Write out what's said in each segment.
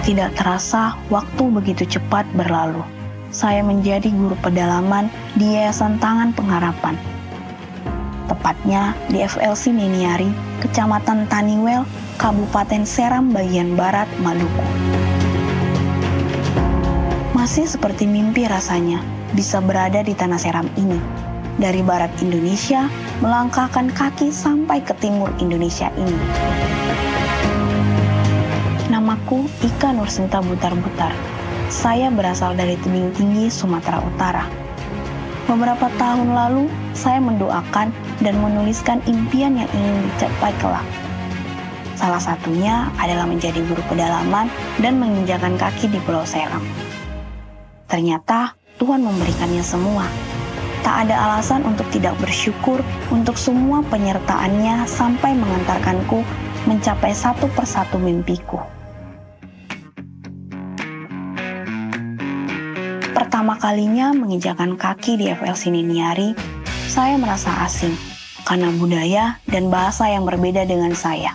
Tidak terasa, waktu begitu cepat berlalu. Saya menjadi guru pedalaman di Yayasan Tangan Pengharapan. Tepatnya di FLC Niniari, Kecamatan Taniwel, Kabupaten Seram bagian Barat, Maluku. Masih seperti mimpi rasanya bisa berada di tanah Seram ini. Dari barat Indonesia, melangkahkan kaki sampai ke timur Indonesia ini. Namaku Ika Nursinta Butar-Butar. Saya berasal dari tebing tinggi Sumatera Utara. Beberapa tahun lalu, saya mendoakan dan menuliskan impian yang ingin dicapai kelak. Salah satunya adalah menjadi guru pedalaman dan menginjakan kaki di Pulau Seram. Ternyata Tuhan memberikannya semua. Tak ada alasan untuk tidak bersyukur untuk semua penyertaannya sampai mengantarkanku mencapai satu persatu mimpiku. Pertama kalinya menginjakan kaki di FLC Niniari, saya merasa asing karena budaya dan bahasa yang berbeda dengan saya.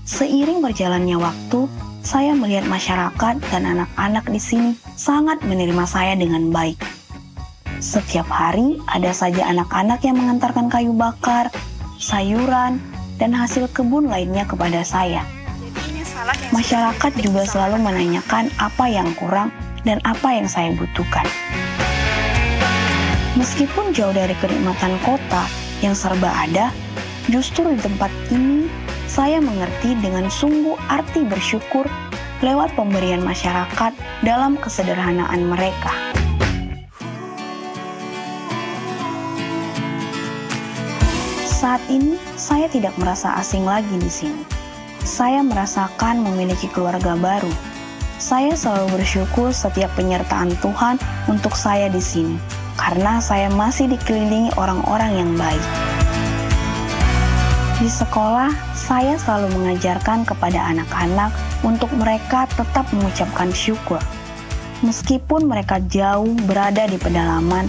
Seiring berjalannya waktu, saya melihat masyarakat dan anak-anak di sini sangat menerima saya dengan baik. Setiap hari ada saja anak-anak yang mengantarkan kayu bakar, sayuran, dan hasil kebun lainnya kepada saya. Masyarakat juga selalu menanyakan apa yang kurang dan apa yang saya butuhkan. Meskipun jauh dari kenikmatan kota yang serba ada, justru di tempat ini saya mengerti dengan sungguh arti bersyukur lewat pemberian masyarakat dalam kesederhanaan mereka. Saat ini saya tidak merasa asing lagi di sini. Saya merasakan memiliki keluarga baru. Saya selalu bersyukur setiap penyertaan Tuhan untuk saya di sini, karena saya masih dikelilingi orang-orang yang baik. Di sekolah, saya selalu mengajarkan kepada anak-anak untuk mereka tetap mengucapkan syukur. Meskipun mereka jauh berada di pedalaman,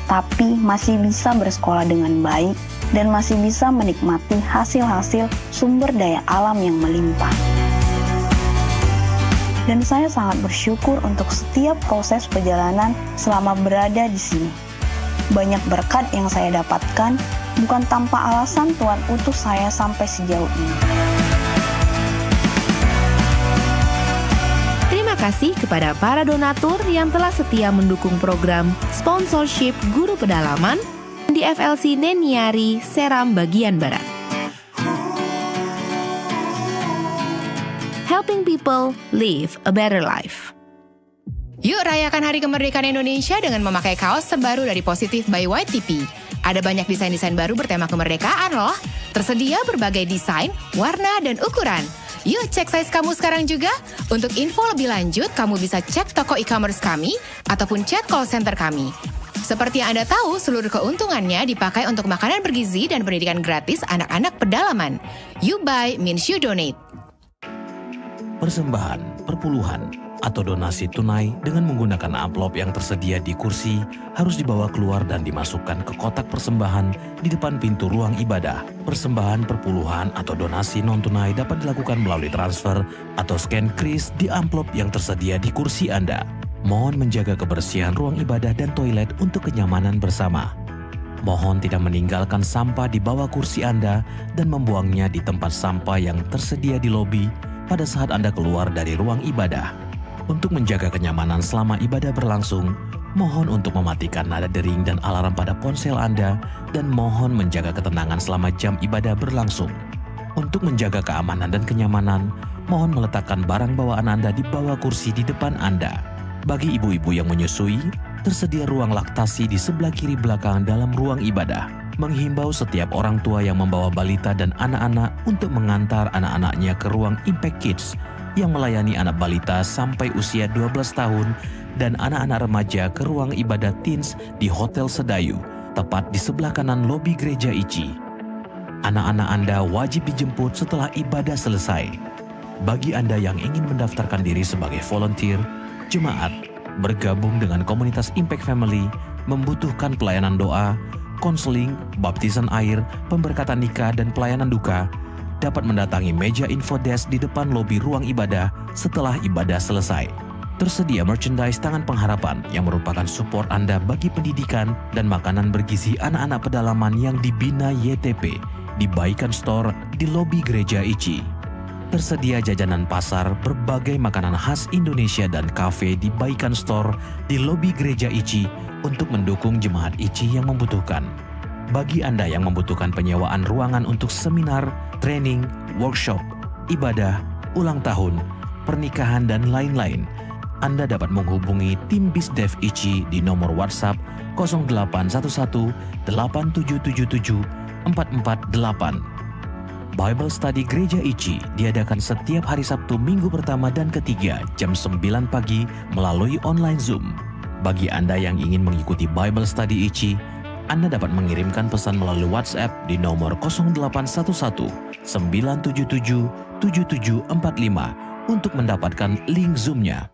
tapi masih bisa bersekolah dengan baik dan masih bisa menikmati hasil-hasil sumber daya alam yang melimpah. Dan saya sangat bersyukur untuk setiap proses perjalanan selama berada di sini. Banyak berkat yang saya dapatkan, bukan tanpa alasan Tuhan utus saya sampai sejauh ini. Terima kasih kepada para donatur yang telah setia mendukung program sponsorship Guru Pedalaman di FLC Niniari, Seram bagian Barat. Helping people live a better life. Yuk rayakan Hari Kemerdekaan Indonesia dengan memakai kaos terbaru dari Positif by YTP. Ada banyak desain-desain baru bertema kemerdekaan loh. Tersedia berbagai desain, warna, dan ukuran. Yuk cek size kamu sekarang juga. Untuk info lebih lanjut, kamu bisa cek toko e-commerce kami ataupun chat call center kami. Seperti yang Anda tahu, seluruh keuntungannya dipakai untuk makanan bergizi dan pendidikan gratis anak-anak pedalaman. You buy means you donate. Persembahan, perpuluhan, atau donasi tunai dengan menggunakan amplop yang tersedia di kursi harus dibawa keluar dan dimasukkan ke kotak persembahan di depan pintu ruang ibadah. Persembahan, perpuluhan, atau donasi non-tunai dapat dilakukan melalui transfer atau scan kris di amplop yang tersedia di kursi Anda. Mohon menjaga kebersihan ruang ibadah dan toilet untuk kenyamanan bersama. Mohon tidak meninggalkan sampah di bawah kursi Anda dan membuangnya di tempat sampah yang tersedia di lobi pada saat Anda keluar dari ruang ibadah. Untuk menjaga kenyamanan selama ibadah berlangsung, mohon untuk mematikan nada dering dan alarm pada ponsel Anda dan mohon menjaga ketenangan selama jam ibadah berlangsung. Untuk menjaga keamanan dan kenyamanan, mohon meletakkan barang bawaan Anda di bawah kursi di depan Anda. Bagi ibu-ibu yang menyusui, tersedia ruang laktasi di sebelah kiri belakang dalam ruang ibadah. Menghimbau setiap orang tua yang membawa balita dan anak-anak untuk mengantar anak-anaknya ke ruang Impact Kids yang melayani anak balita sampai usia 12 tahun dan anak-anak remaja ke ruang ibadah teens di Hotel Sedayu, tepat di sebelah kanan lobi gereja Ici. Anak-anak Anda wajib dijemput setelah ibadah selesai. Bagi Anda yang ingin mendaftarkan diri sebagai volunteer, jemaat, bergabung dengan komunitas Impact Family, membutuhkan pelayanan doa, konseling, baptisan air, pemberkatan nikah, dan pelayanan duka, dapat mendatangi meja infodesk di depan lobi ruang ibadah setelah ibadah selesai. Tersedia merchandise Tangan Pengharapan yang merupakan support Anda bagi pendidikan dan makanan bergizi anak-anak pedalaman yang dibina YTP di Baikan Store di lobi Gereja ICI. Tersedia jajanan pasar, berbagai makanan khas Indonesia dan kafe di Baikan Store di lobi Gereja ICI untuk mendukung jemaat ICI yang membutuhkan. Bagi Anda yang membutuhkan penyewaan ruangan untuk seminar, training, workshop, ibadah, ulang tahun, pernikahan, dan lain-lain, Anda dapat menghubungi tim BizDev ICI di nomor WhatsApp 0811 8777 448. Bible Study Gereja ICI diadakan setiap hari Sabtu minggu pertama dan ketiga jam 9 pagi melalui online Zoom. Bagi Anda yang ingin mengikuti Bible Study ICI, Anda dapat mengirimkan pesan melalui WhatsApp di nomor 0811 977 7745 untuk mendapatkan link Zoom-nya.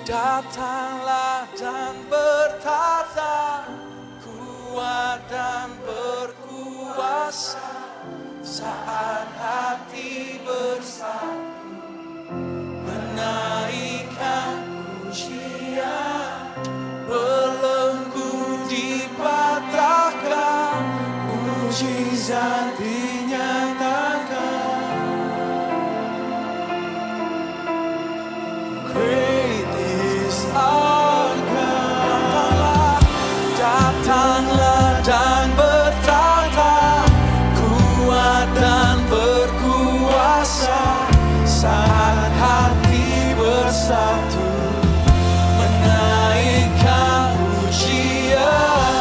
Datanglah dan bertata, kuat dan berkuasa. Saat hati bersatu, menaikkan pujian, belenggu dipatahkan, mujizat dinyatakan. Great is our God. Datanglah dan bertata, kuat dan berkuasa. Saat hati bersatu, menaikkan pujian,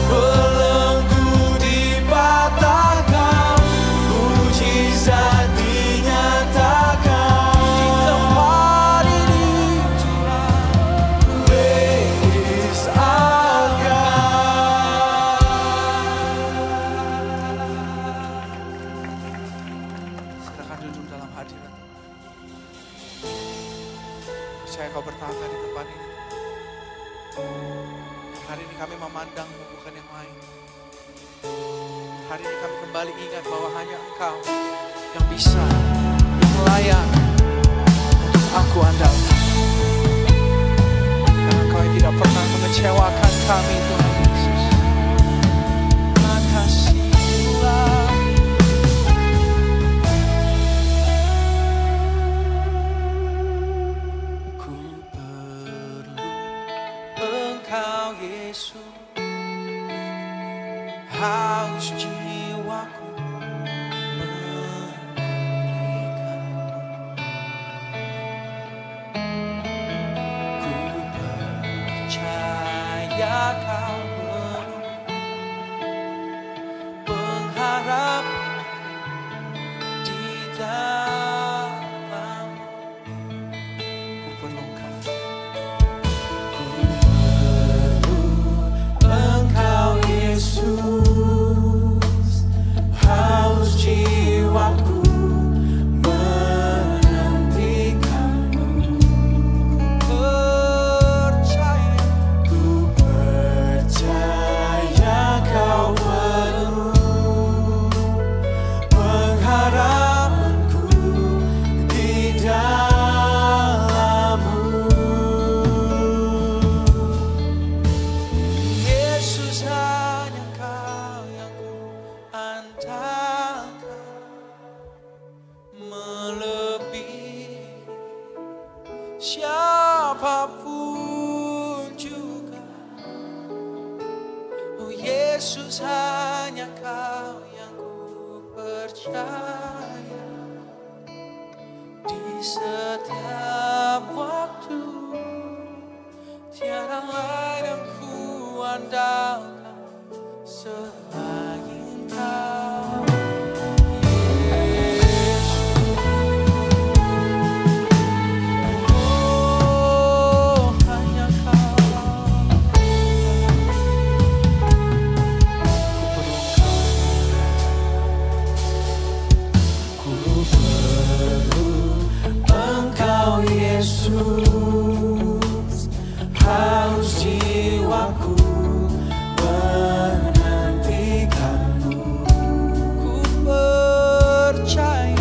belenggu dipatahkan, mujizat dinyatakan. Di tempat ini Tuhan, great is our God. Silakan duduk dalam hadirat. Percaya kau bertata di tempat ini. Hari ini kami memandangmu, bukan yang lain. Hari ini kami kembali ingat bahwa hanya Engkau yang bisa, yang layak untuk aku andalkan. Karena Engkau yang tidak pernah mengecewakan kami, Tuhan Yesus. Makasihlah. Ku perlu Engkau Yesus, haus jiwaku menantikanmu. Ku percaya kau penuh pengharapan di dalammu. Ku perlu Engkau Yesus, haus jiwaku menantikanmu. Ku percaya kau penuh pengharapanku di dalammu. Yesus, hanya Kau yang ku andalkan, melebihi siapapun juga. Oh Yesus, hanya Kau yang ku percaya di setiap waktu. Tiada lain yang ku andalkan selain Kau, Yesus. Oh, hanya Kau. Ku perlu Engkau Yesus, haus jiwaku menantikanmu. Ku percaya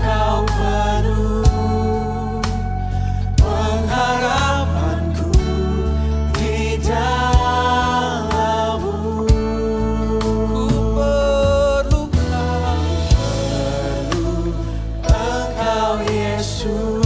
Kau penuh pengharapanku di dalammu. Ku perlu Engkau Yesus,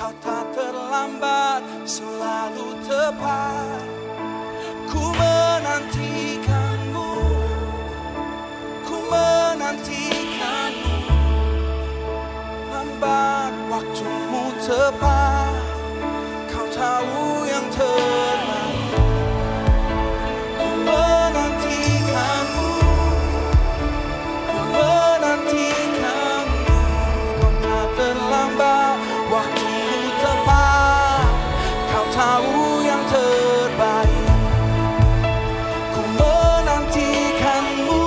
Kau tak terlambat, selalu tepat. Ku menantikanmu, ku menantikanmu. Lambat waktumu tepat, kau tahu yang terbaik. Ku menantikanmu, ku menantikanmu. Kau tak terlambat, waktumu tepat, kau tahu yang terbaik. Ku menantikanmu,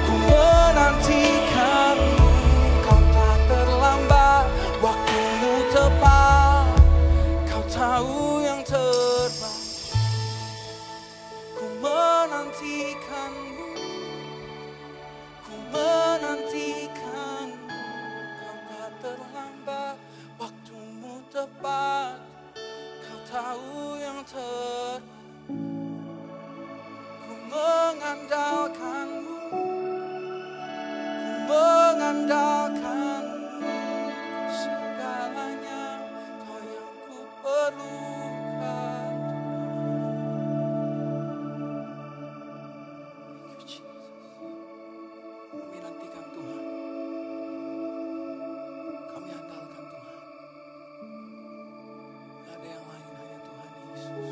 ku menantikanmu. Kau tak terlambat, waktumu tepat, kau tahu yang terbaik. Ku menantikanmu, ku menantikanmu. Kau tak terlambat, waktumu tepat, kau tahu yang terbaik. Ku mengandalkanmu, ku mengandalkanmu. Segalanya kau yang ku perlukan. Thank you, Jesus. Kami nantikan Tuhan, kami andalkan Tuhan. Gak ada yang lain, hanya Tuhan Yesus.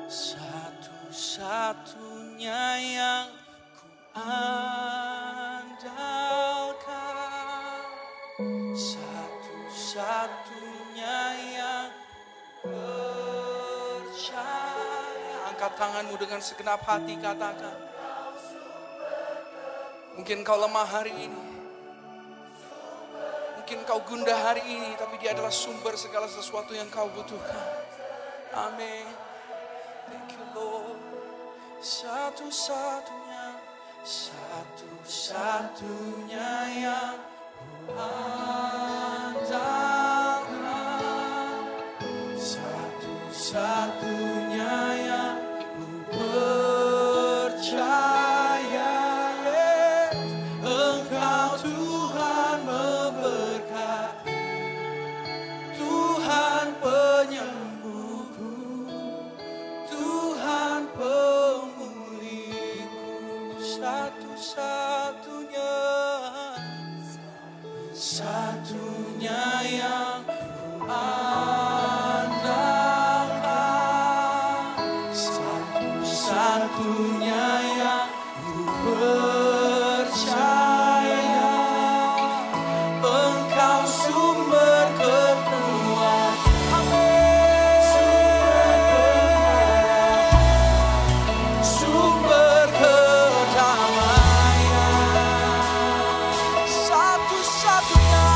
Satu-satunya yang ku andalkan, satu-satunya yang percaya. Angkat tanganmu dengan segenap hati, katakan. Mungkin kau lemah hari ini, mungkin kau gundah hari ini, tapi Dia adalah sumber segala sesuatu yang kau butuhkan. Amin. Thank you, Lord. Satu-satunya, satu-satunya yang ku andalkan, satu-satunya yang ku percaya. Engkau Tuhan memberkati, Tuhan penyembuhku, Tuhan pemulihku. Satu-satunya, satunya yang ku andalkan, satu-satunya yang ku percaya. Engkau sumber kekuatan, sumber kedamaian. Satu-satunya,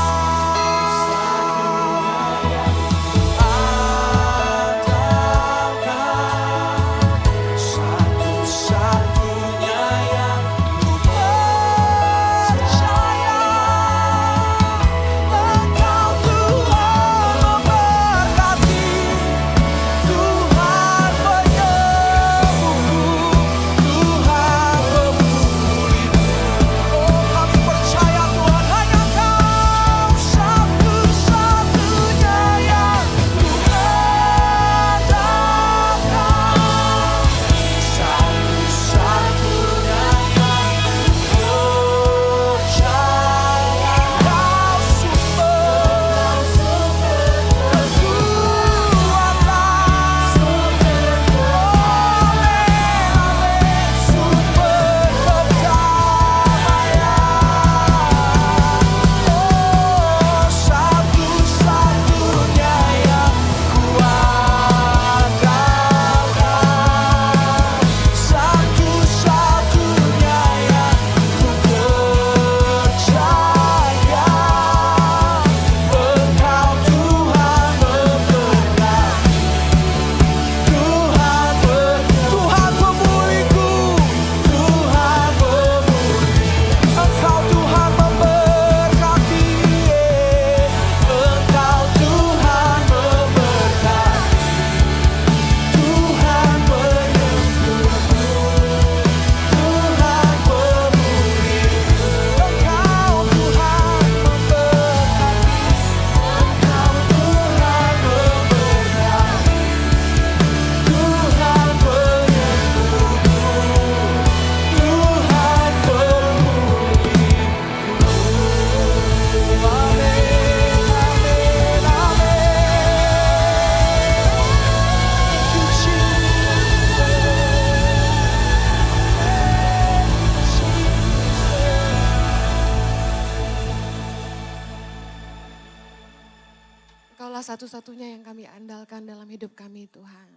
Engkaulah satu-satunya yang kami andalkan dalam hidup kami Tuhan.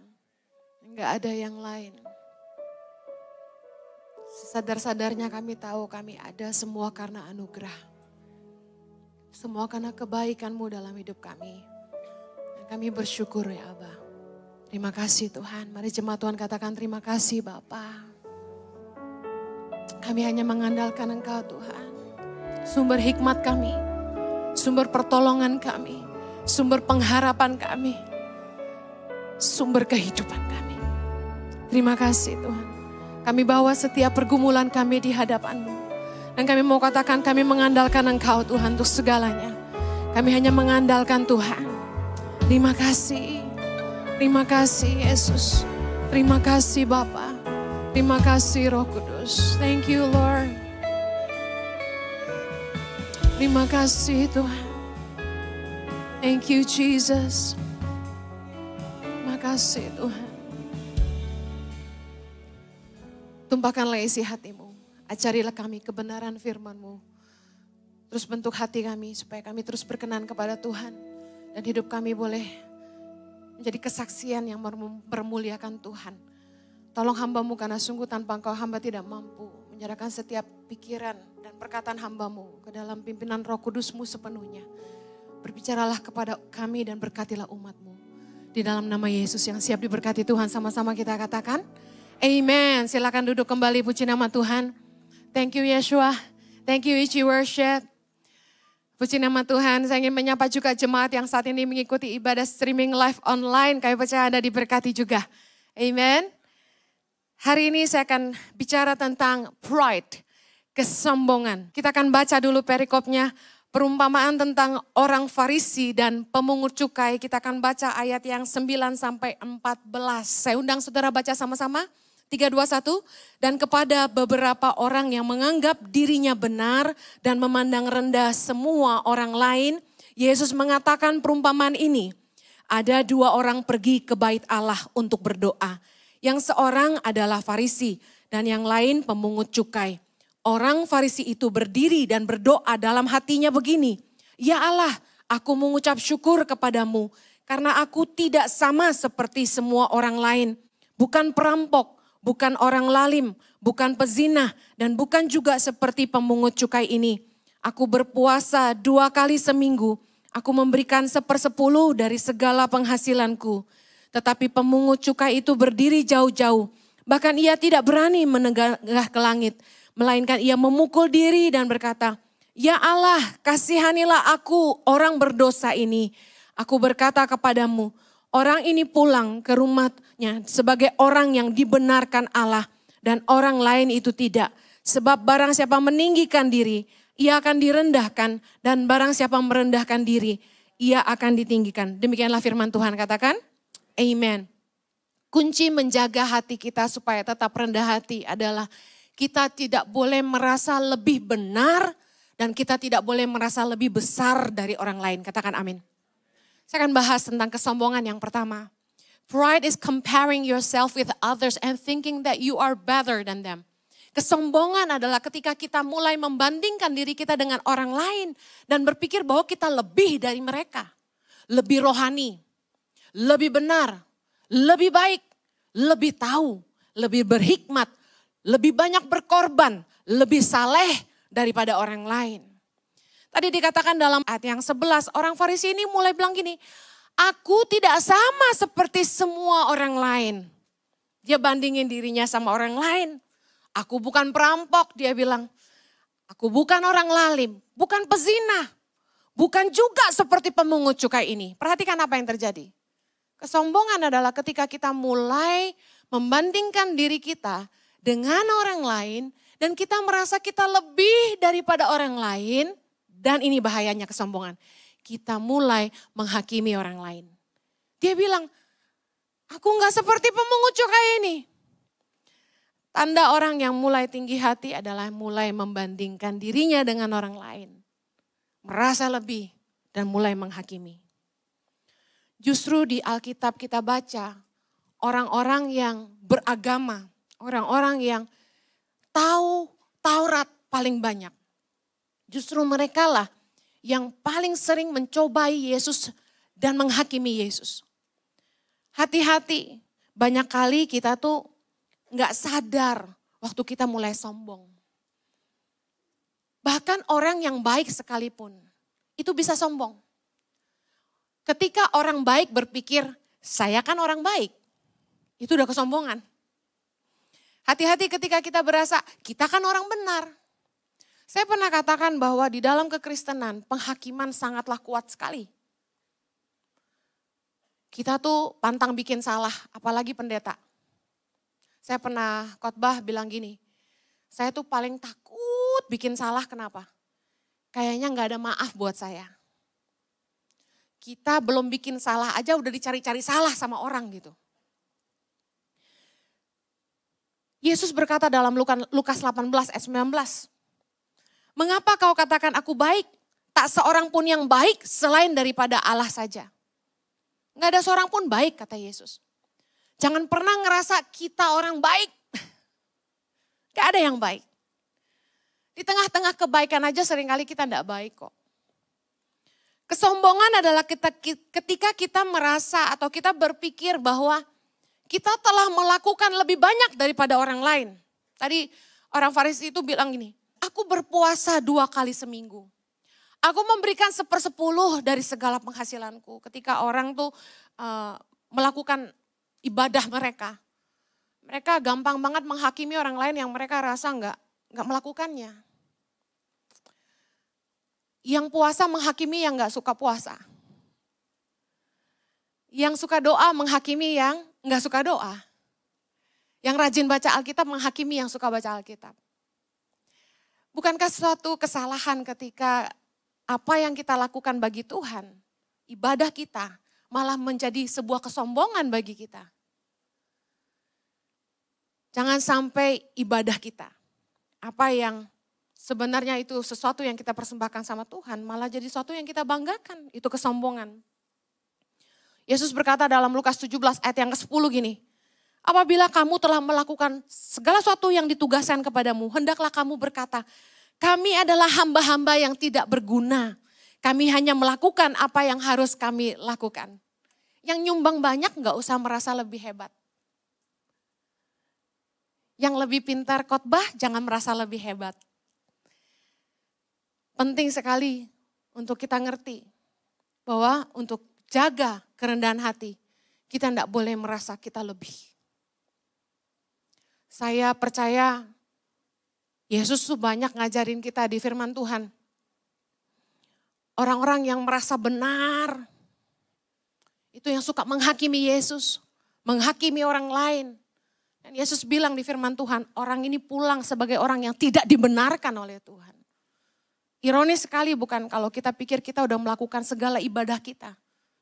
Enggak ada yang lain. Sesadar-sadarnya kami tahu kami ada semua karena anugerah. Semua karena kebaikan-Mu dalam hidup kami. Dan kami bersyukur ya Aba. Terima kasih Tuhan. Mari jemaat Tuhan katakan terima kasih Bapa. Kami hanya mengandalkan Engkau Tuhan. Sumber hikmat kami. Sumber pertolongan kami. Sumber pengharapan kami. Sumber kehidupan kami. Terima kasih Tuhan. Kami bawa setiap pergumulan kami di hadapan-Mu. Dan kami mau katakan kami mengandalkan Engkau Tuhan untuk segalanya. Kami hanya mengandalkan Tuhan. Terima kasih. Terima kasih Yesus. Terima kasih Bapa. Terima kasih Roh Kudus. Thank you Lord. Terima kasih Tuhan. Thank you Jesus. Terima kasih Tuhan. Tumpahkanlah isi hatimu. Ajarilah kami kebenaran firman-Mu. Terus bentuk hati kami supaya kami terus berkenan kepada Tuhan. Dan hidup kami boleh menjadi kesaksian yang mempermuliakan Tuhan. Tolong hamba-Mu karena sungguh tanpa Engkau hamba tidak mampu menyerahkan setiap pikiran dan perkataan hamba-Mu ke dalam pimpinan Roh Kudus-Mu sepenuhnya. Berbicaralah kepada kami dan berkatilah umat-Mu. Di dalam nama Yesus yang siap diberkati Tuhan, sama-sama kita katakan Amen. Silakan duduk kembali, puji nama Tuhan. Thank you Yeshua. Thank you Ichi Worship. Puji nama Tuhan, saya ingin menyapa juga jemaat yang saat ini mengikuti ibadah streaming live online. Kami percaya Anda diberkati juga. Amen. Hari ini saya akan bicara tentang pride, kesombongan. Kita akan baca dulu perikopnya, perumpamaan tentang orang Farisi dan pemungut cukai. Kita akan baca ayat yang 9 sampai 14. Saya undang saudara baca sama-sama. 3, 2, 1. Dan kepada beberapa orang yang menganggap dirinya benar dan memandang rendah semua orang lain, Yesus mengatakan perumpamaan ini. Ada 2 orang pergi ke bait Allah untuk berdoa. Yang seorang adalah Farisi dan yang lain pemungut cukai. Orang Farisi itu berdiri dan berdoa dalam hatinya begini. Ya Allah, aku mengucap syukur kepadamu karena aku tidak sama seperti semua orang lain. Bukan perampok, bukan orang lalim, bukan pezina, dan bukan juga seperti pemungut cukai ini. Aku berpuasa 2 kali seminggu, aku memberikan 1/10 dari segala penghasilanku. Tetapi pemungut cukai itu berdiri jauh-jauh, bahkan ia tidak berani menenggah ke langit, melainkan ia memukul diri dan berkata, Ya Allah, kasihanilah aku orang berdosa ini. Aku berkata kepadamu, orang ini pulang ke rumahnya sebagai orang yang dibenarkan Allah dan orang lain itu tidak. Sebab barang siapa meninggikan diri, ia akan direndahkan dan barang siapa merendahkan diri, ia akan ditinggikan. Demikianlah firman Tuhan, katakan amen. Kunci menjaga hati kita supaya tetap rendah hati adalah kita tidak boleh merasa lebih benar dan kita tidak boleh merasa lebih besar dari orang lain. Katakan amin. Saya akan bahas tentang kesombongan yang pertama. Pride is comparing yourself with others and thinking that you are better than them. Kesombongan adalah ketika kita mulai membandingkan diri kita dengan orang lain dan berpikir bahwa kita lebih dari mereka. Lebih rohani, lebih benar, lebih baik, lebih tahu, lebih berhikmat, lebih banyak berkorban, lebih saleh daripada orang lain. Tadi dikatakan dalam ayat yang 11, orang Farisi ini mulai bilang gini, aku tidak sama seperti semua orang lain. Dia bandingin dirinya sama orang lain. Aku bukan perampok, dia bilang. Aku bukan orang lalim, bukan pezina. Bukan juga seperti pemungut cukai ini. Perhatikan apa yang terjadi. Kesombongan adalah ketika kita mulai membandingkan diri kita dengan orang lain. Dan kita merasa kita lebih daripada orang lain. Dan ini bahayanya kesombongan. Kita mulai menghakimi orang lain. Dia bilang, aku gak seperti pemungut cukai ini. Tanda orang yang mulai tinggi hati adalah mulai membandingkan dirinya dengan orang lain. Merasa lebih dan mulai menghakimi. Justru di Alkitab kita baca orang-orang yang beragama, orang-orang yang tahu Taurat paling banyak. Justru mereka lah yang paling sering mencobai Yesus dan menghakimi Yesus. Hati-hati, banyak kali kita tuh gak sadar waktu kita mulai sombong. Bahkan orang yang baik sekalipun, itu bisa sombong. Ketika orang baik berpikir, saya kan orang baik, itu udah kesombongan. Hati-hati ketika kita berasa, kita kan orang benar. Saya pernah katakan bahwa di dalam kekristenan, penghakiman sangatlah kuat sekali. Kita tuh pantang bikin salah, apalagi pendeta. Saya pernah khotbah bilang gini, saya tuh paling takut bikin salah, kenapa? Kayaknya gak ada maaf buat saya. Kita belum bikin salah aja udah dicari-cari salah sama orang gitu. Yesus berkata dalam Lukas 18 ayat 19, mengapa kau katakan aku baik? Tak seorang pun yang baik selain daripada Allah saja. Gak ada seorang pun baik, kata Yesus. Jangan pernah ngerasa kita orang baik. Gak ada yang baik. Di tengah-tengah kebaikan aja seringkali kita gak baik kok. Kesombongan adalah ketika kita merasa atau kita berpikir bahwa kita telah melakukan lebih banyak daripada orang lain. Tadi orang Farisi itu bilang gini, aku berpuasa 2 kali seminggu. Aku memberikan 1/10 dari segala penghasilanku. Ketika orang tuh melakukan ibadah mereka. Mereka gampang banget menghakimi orang lain yang mereka rasa nggak melakukannya. Yang puasa menghakimi yang nggak suka puasa. Yang suka doa menghakimi yang nggak suka doa. Yang rajin baca Alkitab menghakimi yang suka baca Alkitab. Bukankah suatu kesalahan ketika apa yang kita lakukan bagi Tuhan, ibadah kita malah menjadi sebuah kesombongan bagi kita. Jangan sampai ibadah kita, apa yang sebenarnya itu sesuatu yang kita persembahkan sama Tuhan, malah jadi sesuatu yang kita banggakan, itu kesombongan. Yesus berkata dalam Lukas 17 ayat yang ke-10 gini, apabila kamu telah melakukan segala sesuatu yang ditugaskan kepadamu, hendaklah kamu berkata, kami adalah hamba-hamba yang tidak berguna. Kami hanya melakukan apa yang harus kami lakukan. Yang nyumbang banyak gak usah merasa lebih hebat. Yang lebih pintar khotbah jangan merasa lebih hebat. Penting sekali untuk kita ngerti bahwa untuk jaga kerendahan hati, kita tidak boleh merasa kita lebih. Saya percaya Yesus tuh banyak ngajarin kita di firman Tuhan. Orang-orang yang merasa benar, itu yang suka menghakimi Yesus, menghakimi orang lain. Dan Yesus bilang di firman Tuhan, orang ini pulang sebagai orang yang tidak dibenarkan oleh Tuhan. Ironis sekali bukan kalau kita pikir kita udah melakukan segala ibadah kita.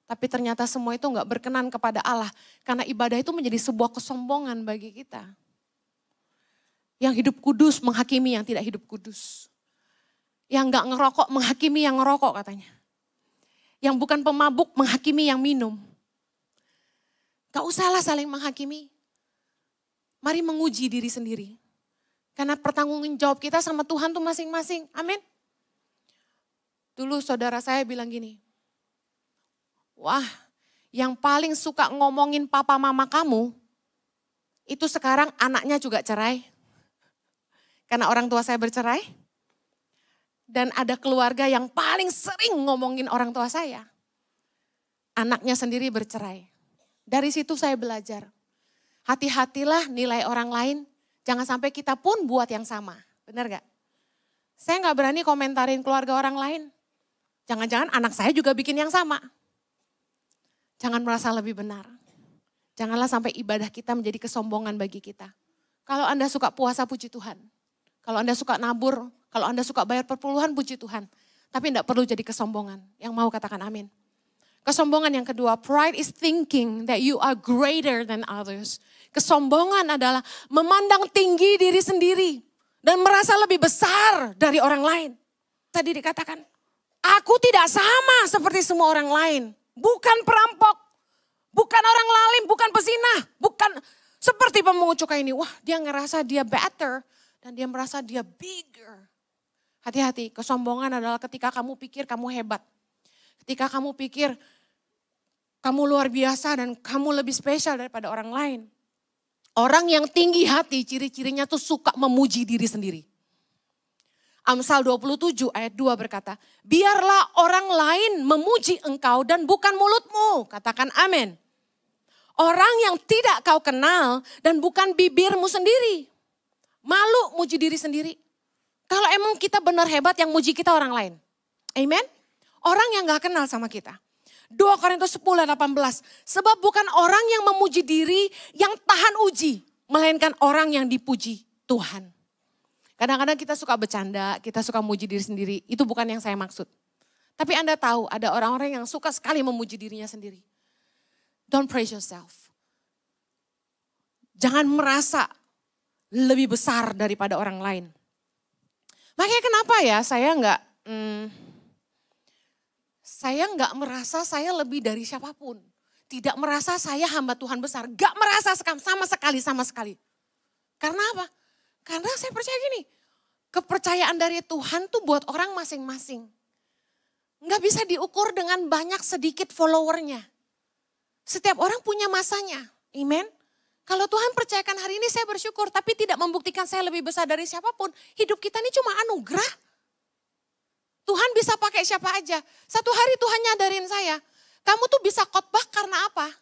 Tapi ternyata semua itu gak berkenan kepada Allah. Karena ibadah itu menjadi sebuah kesombongan bagi kita. Yang hidup kudus menghakimi yang tidak hidup kudus. Yang gak ngerokok menghakimi yang ngerokok katanya. Yang bukan pemabuk menghakimi yang minum. Gak usahlah saling menghakimi. Mari menguji diri sendiri. Karena pertanggung jawab kita sama Tuhan tuh masing-masing. Amin. Dulu saudara saya bilang gini. Wah, yang paling suka ngomongin papa mama kamu, itu sekarang anaknya juga cerai. Karena orang tua saya bercerai. Dan ada keluarga yang paling sering ngomongin orang tua saya. Anaknya sendiri bercerai. Dari situ saya belajar. Hati-hatilah nilai orang lain, jangan sampai kita pun buat yang sama. Benar gak? Saya gak berani komentarin keluarga orang lain. Jangan-jangan anak saya juga bikin yang sama. Jangan merasa lebih benar. Janganlah sampai ibadah kita menjadi kesombongan bagi kita. Kalau Anda suka puasa, puji Tuhan. Kalau Anda suka nabur, kalau Anda suka bayar perpuluhan, puji Tuhan. Tapi tidak perlu jadi kesombongan. Yang mau katakan amin. Kesombongan yang kedua, pride is thinking that you are greater than others. Kesombongan adalah memandang tinggi diri sendiri. Dan merasa lebih besar dari orang lain. Tadi dikatakan, aku tidak sama seperti semua orang lain. Bukan perampok, bukan orang lalim, bukan pezinah, bukan seperti pemungut cukai ini. Wah, dia ngerasa dia better dan dia merasa dia bigger. Hati-hati, kesombongan adalah ketika kamu pikir kamu hebat. Ketika kamu pikir kamu luar biasa dan kamu lebih spesial daripada orang lain. Orang yang tinggi hati ciri-cirinya tuh suka memuji diri sendiri. Amsal 27 ayat 2 berkata, biarlah orang lain memuji engkau dan bukan mulutmu. Katakan amin. Orang yang tidak kau kenal dan bukan bibirmu sendiri. Malu muji diri sendiri. Kalau emang kita benar hebat yang muji kita orang lain. Amen. Orang yang gak kenal sama kita. 2 Korintus 10 ayat 18. Sebab bukan orang yang memuji diri yang tahan uji. Melainkan orang yang dipuji Tuhan. Kadang-kadang kita suka bercanda, kita suka muji diri sendiri. Itu bukan yang saya maksud. Tapi Anda tahu ada orang-orang yang suka sekali memuji dirinya sendiri. Don't praise yourself. Jangan merasa lebih besar daripada orang lain. Makanya kenapa ya saya nggak merasa saya lebih dari siapapun. Tidak merasa saya hamba Tuhan besar. Gak merasa sama sekali. Karena apa? Karena saya percaya gini, kepercayaan dari Tuhan tuh buat orang masing-masing. Nggak bisa diukur dengan banyak sedikit followernya. Setiap orang punya masanya, amen. Kalau Tuhan percayakan hari ini saya bersyukur, tapi tidak membuktikan saya lebih besar dari siapapun. Hidup kita ini cuma anugerah. Tuhan bisa pakai siapa aja. Satu hari Tuhan nyadarin saya, kamu tuh bisa khotbah karena apa?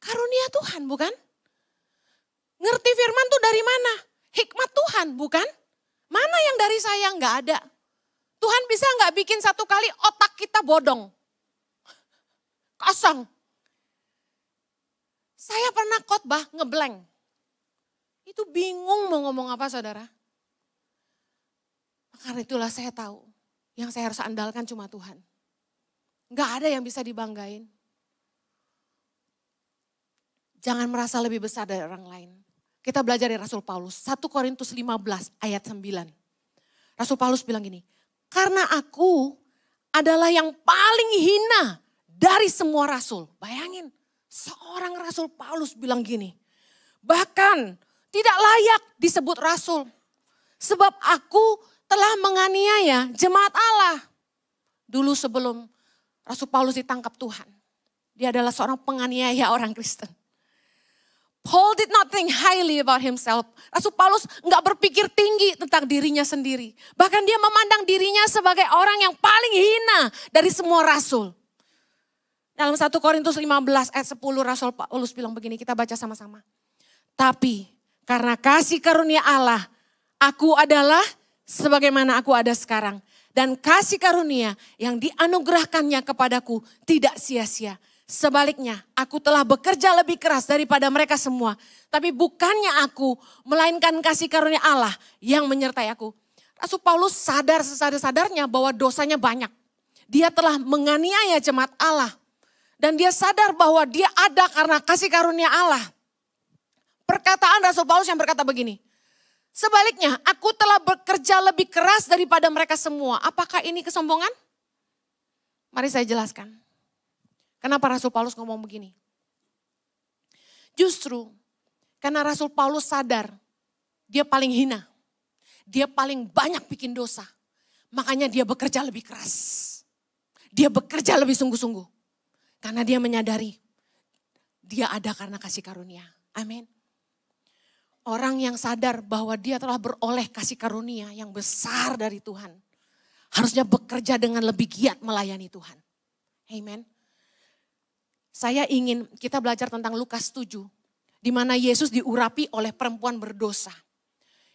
Karunia Tuhan, bukan? Ngerti firman tuh dari mana? Hikmat Tuhan, bukan? Mana yang dari saya? Nggak ada. Tuhan bisa nggak bikin satu kali otak kita bodong? Kosong. Saya pernah khotbah ngeblank. Itu bingung mau ngomong apa saudara. Karena itulah saya tahu yang saya harus andalkan cuma Tuhan. Nggak ada yang bisa dibanggain. Jangan merasa lebih besar dari orang lain. Kita belajar dari Rasul Paulus. 1 Korintus 15 ayat 9. Rasul Paulus bilang gini. Karena aku adalah yang paling hina dari semua rasul. Bayangin, seorang Rasul Paulus bilang gini. Bahkan tidak layak disebut rasul. Sebab aku telah menganiaya jemaat Allah. Dulu sebelum Rasul Paulus ditangkap Tuhan. Dia adalah seorang penganiaya orang Kristen. Paul did not think highly about himself. Rasul Paulus nggak berpikir tinggi tentang dirinya sendiri. Bahkan dia memandang dirinya sebagai orang yang paling hina dari semua rasul. Dalam 1 Korintus 15 ayat 10 Rasul Paulus bilang begini, kita baca sama-sama. Tapi karena kasih karunia Allah, aku adalah sebagaimana aku ada sekarang. Dan kasih karunia yang dianugerahkannya kepadaku tidak sia-sia. Sebaliknya, aku telah bekerja lebih keras daripada mereka semua. Tapi bukannya aku, melainkan kasih karunia Allah yang menyertai aku. Rasul Paulus sadar sesadar-sadarnya bahwa dosanya banyak. Dia telah menganiaya jemaat Allah. Dan dia sadar bahwa dia ada karena kasih karunia Allah. Perkataan Rasul Paulus yang berkata begini. Sebaliknya, aku telah bekerja lebih keras daripada mereka semua. Apakah ini kesombongan? Mari saya jelaskan. Kenapa Rasul Paulus ngomong begini? Justru karena Rasul Paulus sadar dia paling hina. Dia paling banyak bikin dosa. Makanya dia bekerja lebih keras. Dia bekerja lebih sungguh-sungguh. Karena dia menyadari dia ada karena kasih karunia. Amin. Orang yang sadar bahwa dia telah beroleh kasih karunia yang besar dari Tuhan. Harusnya bekerja dengan lebih giat melayani Tuhan. Amen. Saya ingin kita belajar tentang Lukas 7. Di mana Yesus diurapi oleh perempuan berdosa.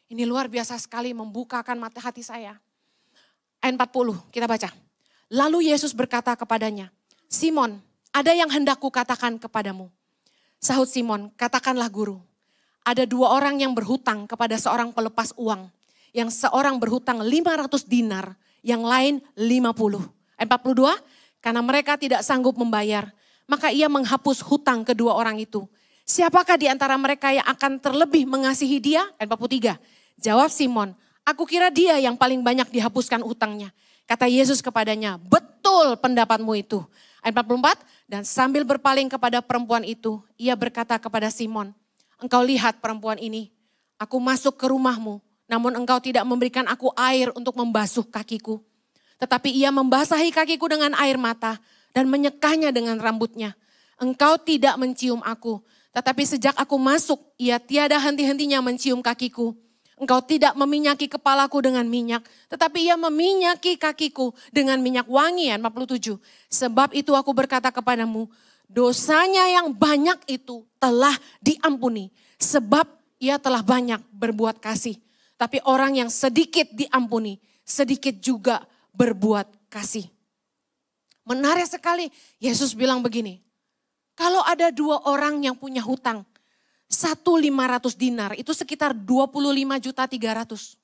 Ini luar biasa sekali membukakan mata hati saya. Ayat 40 kita baca. Lalu Yesus berkata kepadanya, Simon, ada yang hendak kukatakan kepadamu. Sahut Simon, katakanlah guru. Ada 2 orang yang berhutang kepada seorang pelepas uang. Yang seorang berhutang 500 dinar, yang lain 50. Ayat 42, karena mereka tidak sanggup membayar. Maka ia menghapus hutang kedua orang itu. Siapakah di antara mereka yang akan terlebih mengasihi dia? Ayat 43. Jawab Simon, aku kira dia yang paling banyak dihapuskan hutangnya. Kata Yesus kepadanya, betul pendapatmu itu. Ayat 44. Dan sambil berpaling kepada perempuan itu, ia berkata kepada Simon, engkau lihat perempuan ini, aku masuk ke rumahmu, namun engkau tidak memberikan aku air untuk membasuh kakiku. Tetapi ia membasahi kakiku dengan air mata dan menyekahnya dengan rambutnya. Engkau tidak mencium aku, tetapi sejak aku masuk, ia tiada henti-hentinya mencium kakiku. Engkau tidak meminyaki kepalaku dengan minyak, tetapi ia meminyaki kakiku dengan minyak wangi. 47. Sebab itu aku berkata kepadamu, dosanya yang banyak itu telah diampuni. Sebab ia telah banyak berbuat kasih. Tapi orang yang sedikit diampuni, sedikit juga berbuat kasih. Menarik sekali, Yesus bilang begini, kalau ada 2 orang yang punya hutang, 1.500 dinar, itu sekitar 25.300.000.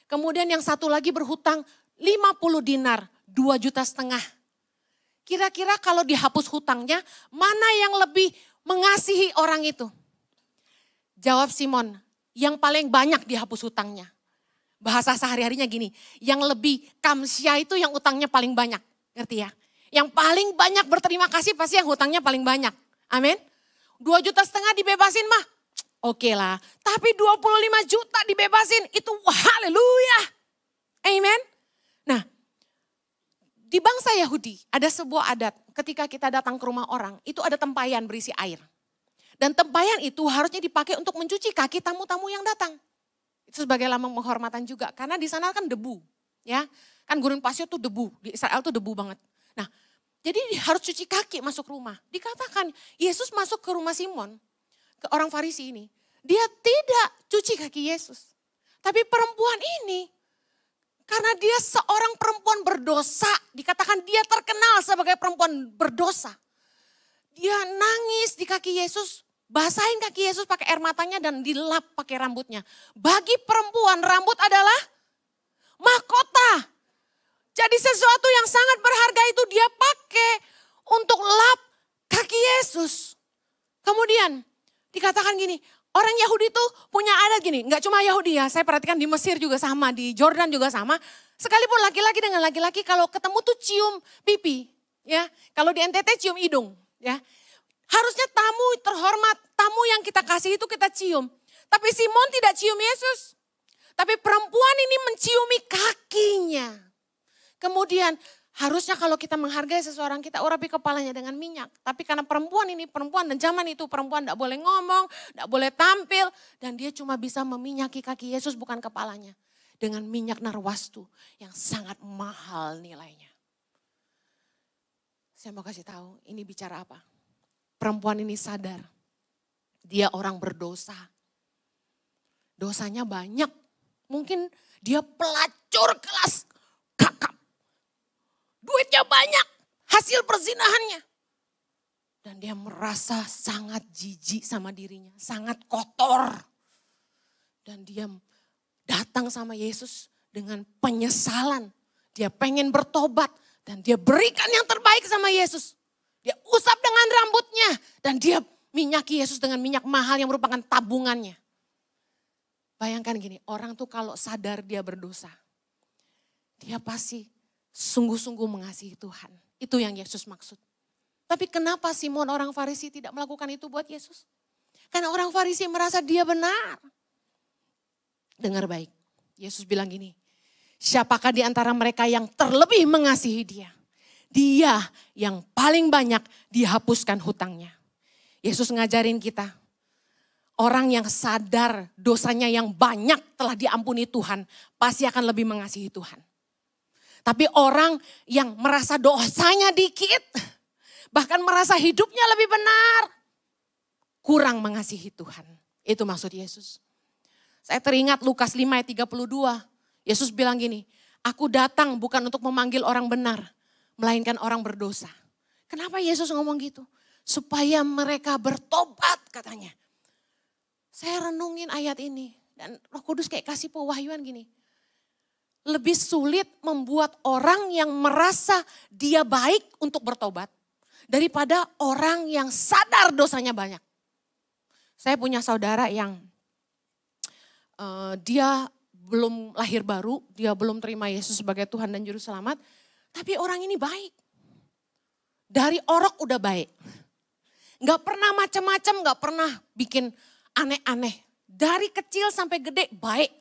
Kemudian yang satu lagi berhutang 50 dinar, 2,5 juta. Kira-kira kalau dihapus hutangnya, mana yang lebih mengasihi orang itu? Jawab Simon, yang paling banyak dihapus hutangnya. Bahasa sehari-harinya gini, yang lebih kamsya itu yang utangnya paling banyak. Ngerti ya? Yang paling banyak berterima kasih pasti yang hutangnya paling banyak. Amin. 2,5 juta dibebasin mah, oke lah. Tapi 25 juta dibebasin, itu haleluya. Amen. Nah, di bangsa Yahudi ada sebuah adat ketika kita datang ke rumah orang, itu ada tempayan berisi air. Dan tempayan itu harusnya dipakai untuk mencuci kaki tamu-tamu yang datang. Itu sebagai lambang penghormatan juga, karena di sana kan debu. Ya, kan gurun pasir tuh debu, di Israel tuh debu banget. Nah, jadi harus cuci kaki masuk rumah. Dikatakan Yesus masuk ke rumah Simon, ke orang Farisi ini. Dia tidak cuci kaki Yesus. Tapi perempuan ini, karena dia seorang perempuan berdosa, dikatakan dia terkenal sebagai perempuan berdosa. Dia nangis di kaki Yesus, basahin kaki Yesus pakai air matanya dan dilap pakai rambutnya. Bagi perempuan rambut adalah mahkota. Jadi sesuatu yang sangat berharga itu dia pakai untuk lap kaki Yesus. Kemudian dikatakan gini, orang Yahudi tuh punya adat gini, nggak cuma Yahudi ya, saya perhatikan di Mesir juga sama, di Jordan juga sama. Sekalipun laki-laki dengan laki-laki kalau ketemu tuh cium pipi, ya. Kalau di NTT cium hidung, ya. Harusnya tamu terhormat, tamu yang kita kasih itu kita cium. Tapi Simon tidak cium Yesus. Tapi perempuan ini menciumi kakinya. Kemudian harusnya kalau kita menghargai seseorang kita urapi kepalanya dengan minyak. Tapi karena perempuan ini perempuan dan zaman itu perempuan tidak boleh ngomong, tidak boleh tampil. Dan dia cuma bisa meminyaki kaki Yesus bukan kepalanya. Dengan minyak narwastu yang sangat mahal nilainya. Saya mau kasih tahu ini bicara apa. Perempuan ini sadar dia orang berdosa. Dosanya banyak. Mungkin dia pelacur kelas kakap. Duitnya banyak, hasil perzinahannya. Dan dia merasa sangat jijik sama dirinya, sangat kotor. Dan dia datang sama Yesus dengan penyesalan. Dia pengen bertobat dan dia berikan yang terbaik sama Yesus. Dia usap dengan rambutnya dan dia minyaki Yesus dengan minyak mahal yang merupakan tabungannya. Bayangkan gini, orang tuh kalau sadar dia berdosa, dia pasti sungguh-sungguh mengasihi Tuhan. Itu yang Yesus maksud. Tapi kenapa Simon orang Farisi tidak melakukan itu buat Yesus? Karena orang Farisi merasa dia benar. Dengar baik, Yesus bilang gini, siapakah di antara mereka yang terlebih mengasihi dia? Dia yang paling banyak dihapuskan hutangnya. Yesus ngajarin kita, orang yang sadar dosanya yang banyak telah diampuni Tuhan, pasti akan lebih mengasihi Tuhan. Tapi orang yang merasa dosanya dikit, bahkan merasa hidupnya lebih benar, kurang mengasihi Tuhan. Itu maksud Yesus. Saya teringat Lukas 5 ayat 32. Yesus bilang gini, aku datang bukan untuk memanggil orang benar, melainkan orang berdosa. Kenapa Yesus ngomong gitu? Supaya mereka bertobat katanya. Saya renungin ayat ini dan Roh Kudus kayak kasih pewahyuan gini. Lebih sulit membuat orang yang merasa dia baik untuk bertobat daripada orang yang sadar dosanya banyak. Saya punya saudara yang dia belum lahir baru, dia belum terima Yesus sebagai Tuhan dan Juru Selamat, tapi orang ini baik. Dari orok udah baik. Gak pernah macam-macam, gak pernah bikin aneh-aneh. Dari kecil sampai gede baik.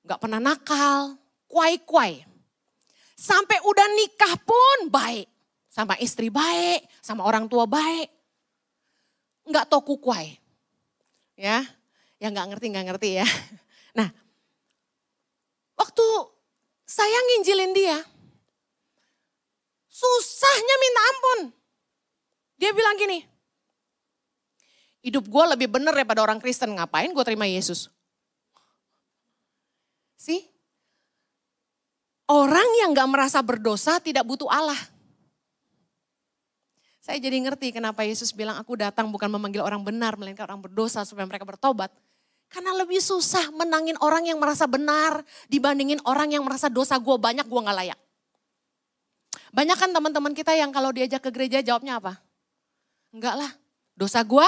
Gak pernah nakal, kuai-kuai. Sampai udah nikah pun baik. sama istri baik, sama orang tua baik. Enggak toku kuai. Ya, yang nggak ngerti ya. Nah, waktu saya nginjilin dia, susahnya minta ampun. Dia bilang gini, hidup gue lebih benar daripada orang Kristen, ngapain gue terima Yesus? Sih, orang yang gak merasa berdosa tidak butuh Allah. Saya jadi ngerti kenapa Yesus bilang aku datang bukan memanggil orang benar, melainkan orang berdosa supaya mereka bertobat. Karena lebih susah menangin orang yang merasa benar dibandingin orang yang merasa dosa gue banyak, gue gak layak. Banyak kan teman-teman kita yang kalau diajak ke gereja jawabnya apa? Enggak lah, dosa gue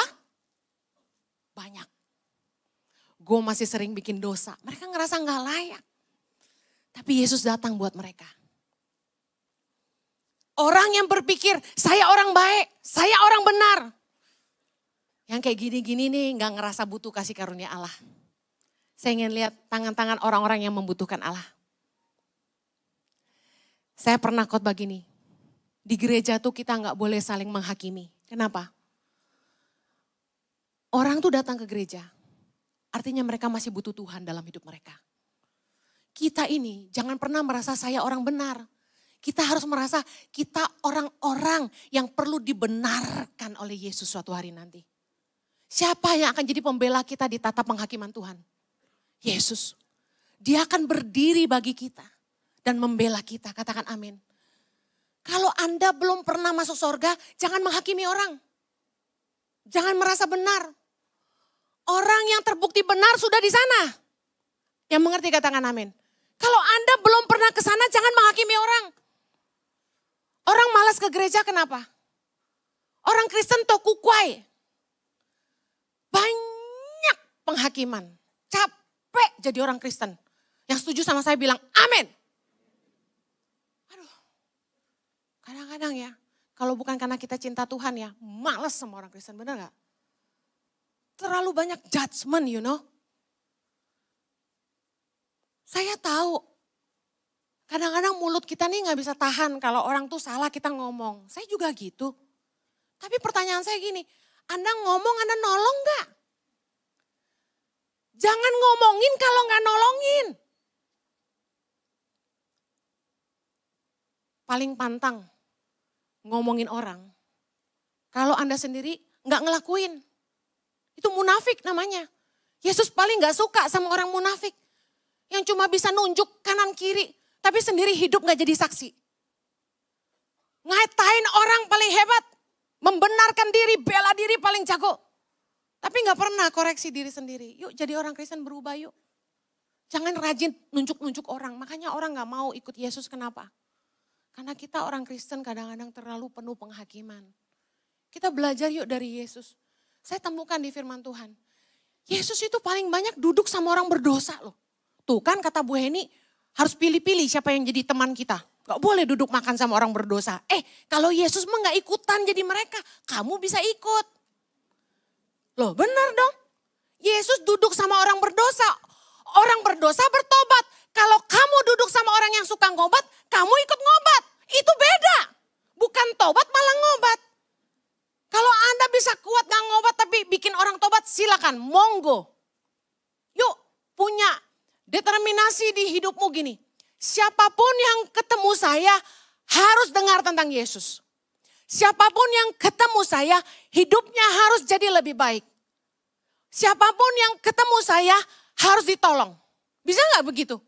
banyak. Gue masih sering bikin dosa. Mereka ngerasa gak layak. Tapi Yesus datang buat mereka. Orang yang berpikir, saya orang baik, saya orang benar. Yang kayak gini-gini nih gak ngerasa butuh kasih karunia Allah. Saya ingin lihat tangan-tangan orang-orang yang membutuhkan Allah. Saya pernah khotbah gini. Di gereja tuh kita gak boleh saling menghakimi. Kenapa? Orang tuh datang ke gereja. Artinya mereka masih butuh Tuhan dalam hidup mereka. Kita ini jangan pernah merasa saya orang benar. Kita harus merasa kita orang-orang yang perlu dibenarkan oleh Yesus suatu hari nanti. Siapa yang akan jadi pembela kita di tatap penghakiman Tuhan? Yesus. Dia akan berdiri bagi kita dan membela kita. Katakan amin. Kalau Anda belum pernah masuk surga, jangan menghakimi orang. Jangan merasa benar. Orang yang terbukti benar sudah di sana. Yang mengerti katakan amin. Kalau Anda belum pernah ke sana, jangan menghakimi orang. Orang malas ke gereja kenapa? Orang Kristen tokukwai. Banyak penghakiman. Capek jadi orang Kristen. Yang setuju sama saya bilang amin. Aduh. Kadang-kadang ya, kalau bukan karena kita cinta Tuhan ya, malas sama orang Kristen, benar gak? Terlalu banyak judgment, you know. Saya tahu, kadang-kadang mulut kita nih gak bisa tahan kalau orang tuh salah kita ngomong. Saya juga gitu. Tapi pertanyaan saya gini, Anda ngomong, Anda nolong gak? Jangan ngomongin kalau gak nolongin. Paling pantang ngomongin orang. Kalau Anda sendiri gak ngelakuin. Itu munafik namanya. Yesus paling gak suka sama orang munafik. Yang cuma bisa nunjuk kanan kiri. Tapi sendiri hidup gak jadi saksi. Ngatain orang paling hebat. Membenarkan diri, bela diri paling jago. Tapi gak pernah koreksi diri sendiri. Yuk jadi orang Kristen berubah yuk. Jangan rajin nunjuk-nunjuk orang. Makanya orang gak mau ikut Yesus, kenapa? Karena kita orang Kristen kadang-kadang terlalu penuh penghakiman. Kita belajar yuk dari Yesus. Saya temukan di firman Tuhan. Yesus itu paling banyak duduk sama orang berdosa loh. Tuh kan kata Bu Heni, harus pilih-pilih siapa yang jadi teman kita. Gak boleh duduk makan sama orang berdosa. Kalau Yesus mah gak ikutan jadi mereka, kamu bisa ikut. Loh benar dong. Yesus duduk sama orang berdosa. Orang berdosa bertobat. Kalau kamu duduk sama orang yang suka ngobat, kamu ikut ngobat. Itu beda. Bukan tobat malah ngobat. Kalau Anda bisa kuat gak ngobat tapi bikin orang tobat, silakan, monggo. Yuk punya determinasi di hidupmu gini. Siapapun yang ketemu saya harus dengar tentang Yesus. Siapapun yang ketemu saya hidupnya harus jadi lebih baik. Siapapun yang ketemu saya harus ditolong. Bisa gak begitu?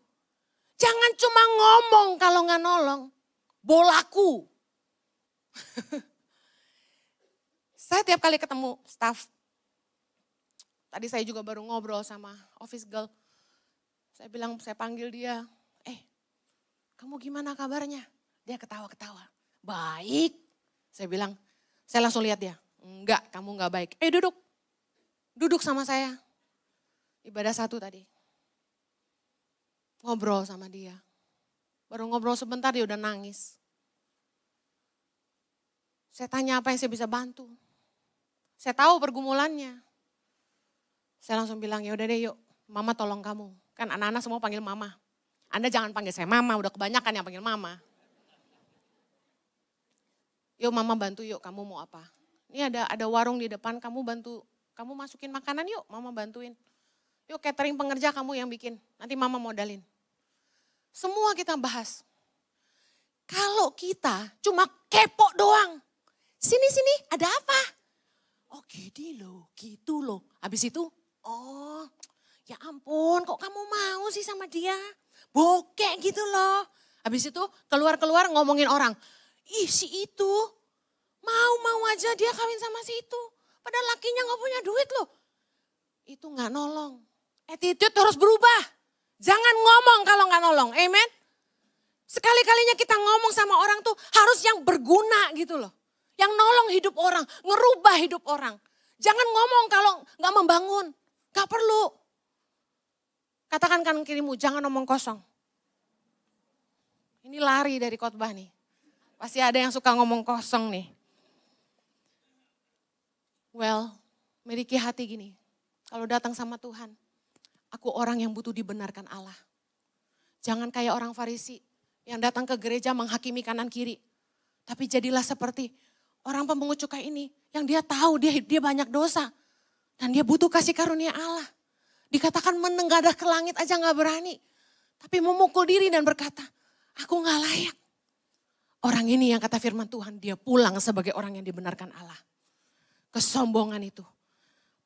Jangan cuma ngomong kalau gak nolong. Bolaku. Saya tiap kali ketemu staff. Tadi saya juga baru ngobrol sama office girl. Saya bilang, saya panggil dia. Kamu gimana kabarnya? Dia ketawa-ketawa. Baik. Saya bilang, saya langsung lihat dia. Enggak, kamu enggak baik. Duduk. Duduk sama saya. Ibadah 1 tadi. Ngobrol sama dia. Baru ngobrol sebentar dia udah nangis. Saya tanya apa yang saya bisa bantu. Saya tahu pergumulannya. Saya langsung bilang, ya udah deh yuk, mama tolong kamu. Kan anak-anak semua panggil mama. Anda jangan panggil saya mama, udah kebanyakan yang panggil mama. Yuk mama bantu yuk, kamu mau apa? Ini ada warung di depan, kamu bantu, kamu masukin makanan yuk, mama bantuin. Yuk catering pengerja kamu yang bikin, nanti mama modalin. Semua kita bahas. Kalau kita cuma kepo doang, sini ada apa? Oh gini loh, gitu loh. Habis itu, oh ya ampun kok kamu mau sih sama dia? Bokek gitu loh. Habis itu keluar-keluar ngomongin orang. Ih si itu, mau aja dia kawin sama si itu. Padahal lakinya gak punya duit loh. Itu gak nolong. Attitude harus berubah. Jangan ngomong kalau gak nolong, amen. Sekali-kalinya kita ngomong sama orang tuh harus yang berguna gitu loh. Yang nolong hidup orang, ngerubah hidup orang. Jangan ngomong kalau gak membangun, gak perlu. Katakan kanan kirimu, jangan ngomong kosong. Ini lari dari khotbah nih. Pasti ada yang suka ngomong kosong nih. Well, miliki hati gini. Kalau datang sama Tuhan, aku orang yang butuh dibenarkan Allah. Jangan kayak orang Farisi yang datang ke gereja menghakimi kanan kiri. Tapi jadilah seperti orang pemungut cukai ini yang dia tahu dia banyak dosa. Dan dia butuh kasih karunia Allah. Dikatakan menengadah ke langit aja gak berani. Tapi memukul diri dan berkata, aku gak layak. Orang ini yang kata firman Tuhan, dia pulang sebagai orang yang dibenarkan Allah. Kesombongan itu.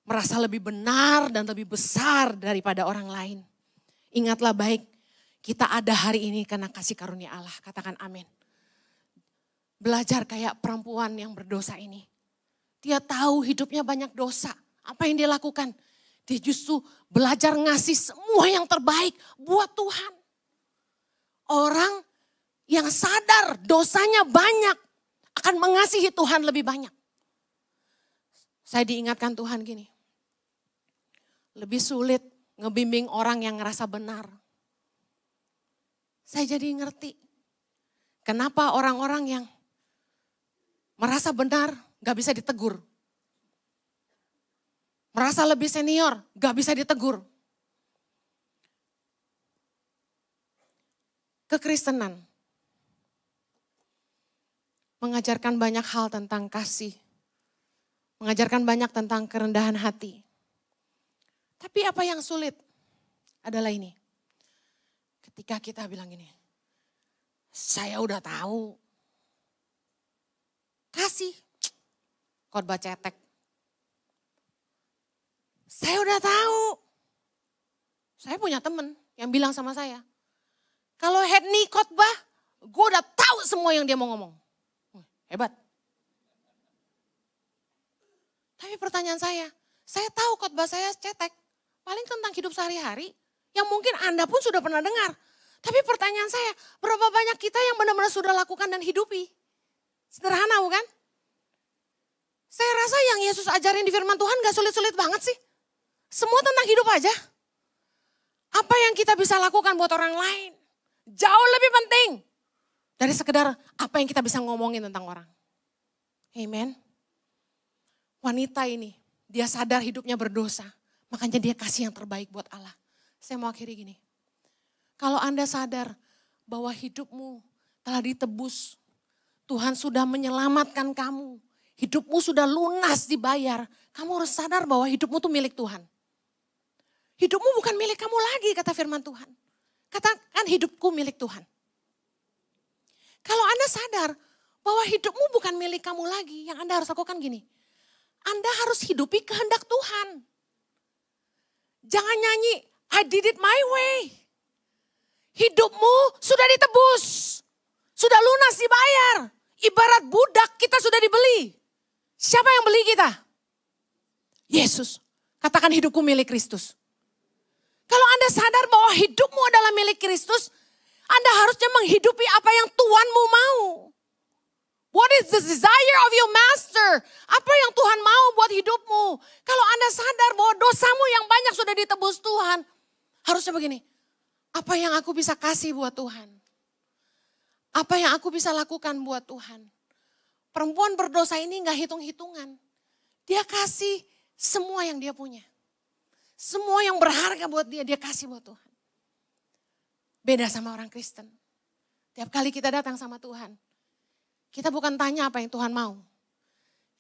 Merasa lebih benar dan lebih besar daripada orang lain. Ingatlah baik, kita ada hari ini karena kasih karunia Allah. Katakan amin. Belajar kayak perempuan yang berdosa ini. Dia tahu hidupnya banyak dosa. Apa yang dia lakukan? Dia justru belajar ngasih semua yang terbaik buat Tuhan. Orang yang sadar dosanya banyak akan mengasihi Tuhan lebih banyak. Saya diingatkan Tuhan gini. Lebih sulit ngebimbing orang yang ngerasa benar. Saya jadi ngerti. Kenapa orang-orang yang merasa benar gak bisa ditegur. Merasa lebih senior gak bisa ditegur. Kekristenan mengajarkan banyak hal tentang kasih. Mengajarkan banyak tentang kerendahan hati. Tapi apa yang sulit adalah ini. Ketika kita bilang gini, saya udah tahu. Kasih, khotbah cetek. Saya udah tahu. Saya punya teman yang bilang sama saya, kalau Hedni khotbah, gue udah tahu semua yang dia mau ngomong. Hebat. Tapi pertanyaan saya tahu khotbah saya cetek. Paling tentang hidup sehari-hari yang mungkin Anda pun sudah pernah dengar. Tapi pertanyaan saya, berapa banyak kita yang benar-benar sudah lakukan dan hidupi? Sederhana bukan? Saya rasa yang Yesus ajarin di firman Tuhan gak sulit-sulit banget sih. Semua tentang hidup aja. Apa yang kita bisa lakukan buat orang lain jauh lebih penting dari sekedar apa yang kita bisa ngomongin tentang orang. Amen. Wanita ini, dia sadar hidupnya berdosa. Makanya dia kasih yang terbaik buat Allah. Saya mau akhiri gini. Kalau Anda sadar bahwa hidupmu telah ditebus. Tuhan sudah menyelamatkan kamu. Hidupmu sudah lunas dibayar. Kamu harus sadar bahwa hidupmu tuh milik Tuhan. Hidupmu bukan milik kamu lagi kata firman Tuhan. Katakan hidupku milik Tuhan. Kalau Anda sadar bahwa hidupmu bukan milik kamu lagi. Yang Anda harus lakukan gini. Anda harus hidupi kehendak Tuhan. Jangan nyanyi, I did it my way. Hidupmu sudah ditebus. Sudah lunas dibayar. Ibarat budak kita sudah dibeli. Siapa yang beli kita? Yesus. Katakan hidupku milik Kristus. Kalau Anda sadar bahwa hidupmu adalah milik Kristus, Anda harusnya menghidupi apa yang Tuhanmu mau. What is the desire of your master? Apa yang Tuhan mau buat hidupmu? Kalau Anda sadar bahwa dosamu yang banyak sudah ditebus Tuhan, harusnya begini, apa yang aku bisa kasih buat Tuhan? Apa yang aku bisa lakukan buat Tuhan? Perempuan berdosa ini gak hitung-hitungan. Dia kasih semua yang dia punya. Semua yang berharga buat dia, dia kasih buat Tuhan. Beda sama orang Kristen. Tiap kali kita datang sama Tuhan, Kita bukan tanya apa yang Tuhan mau.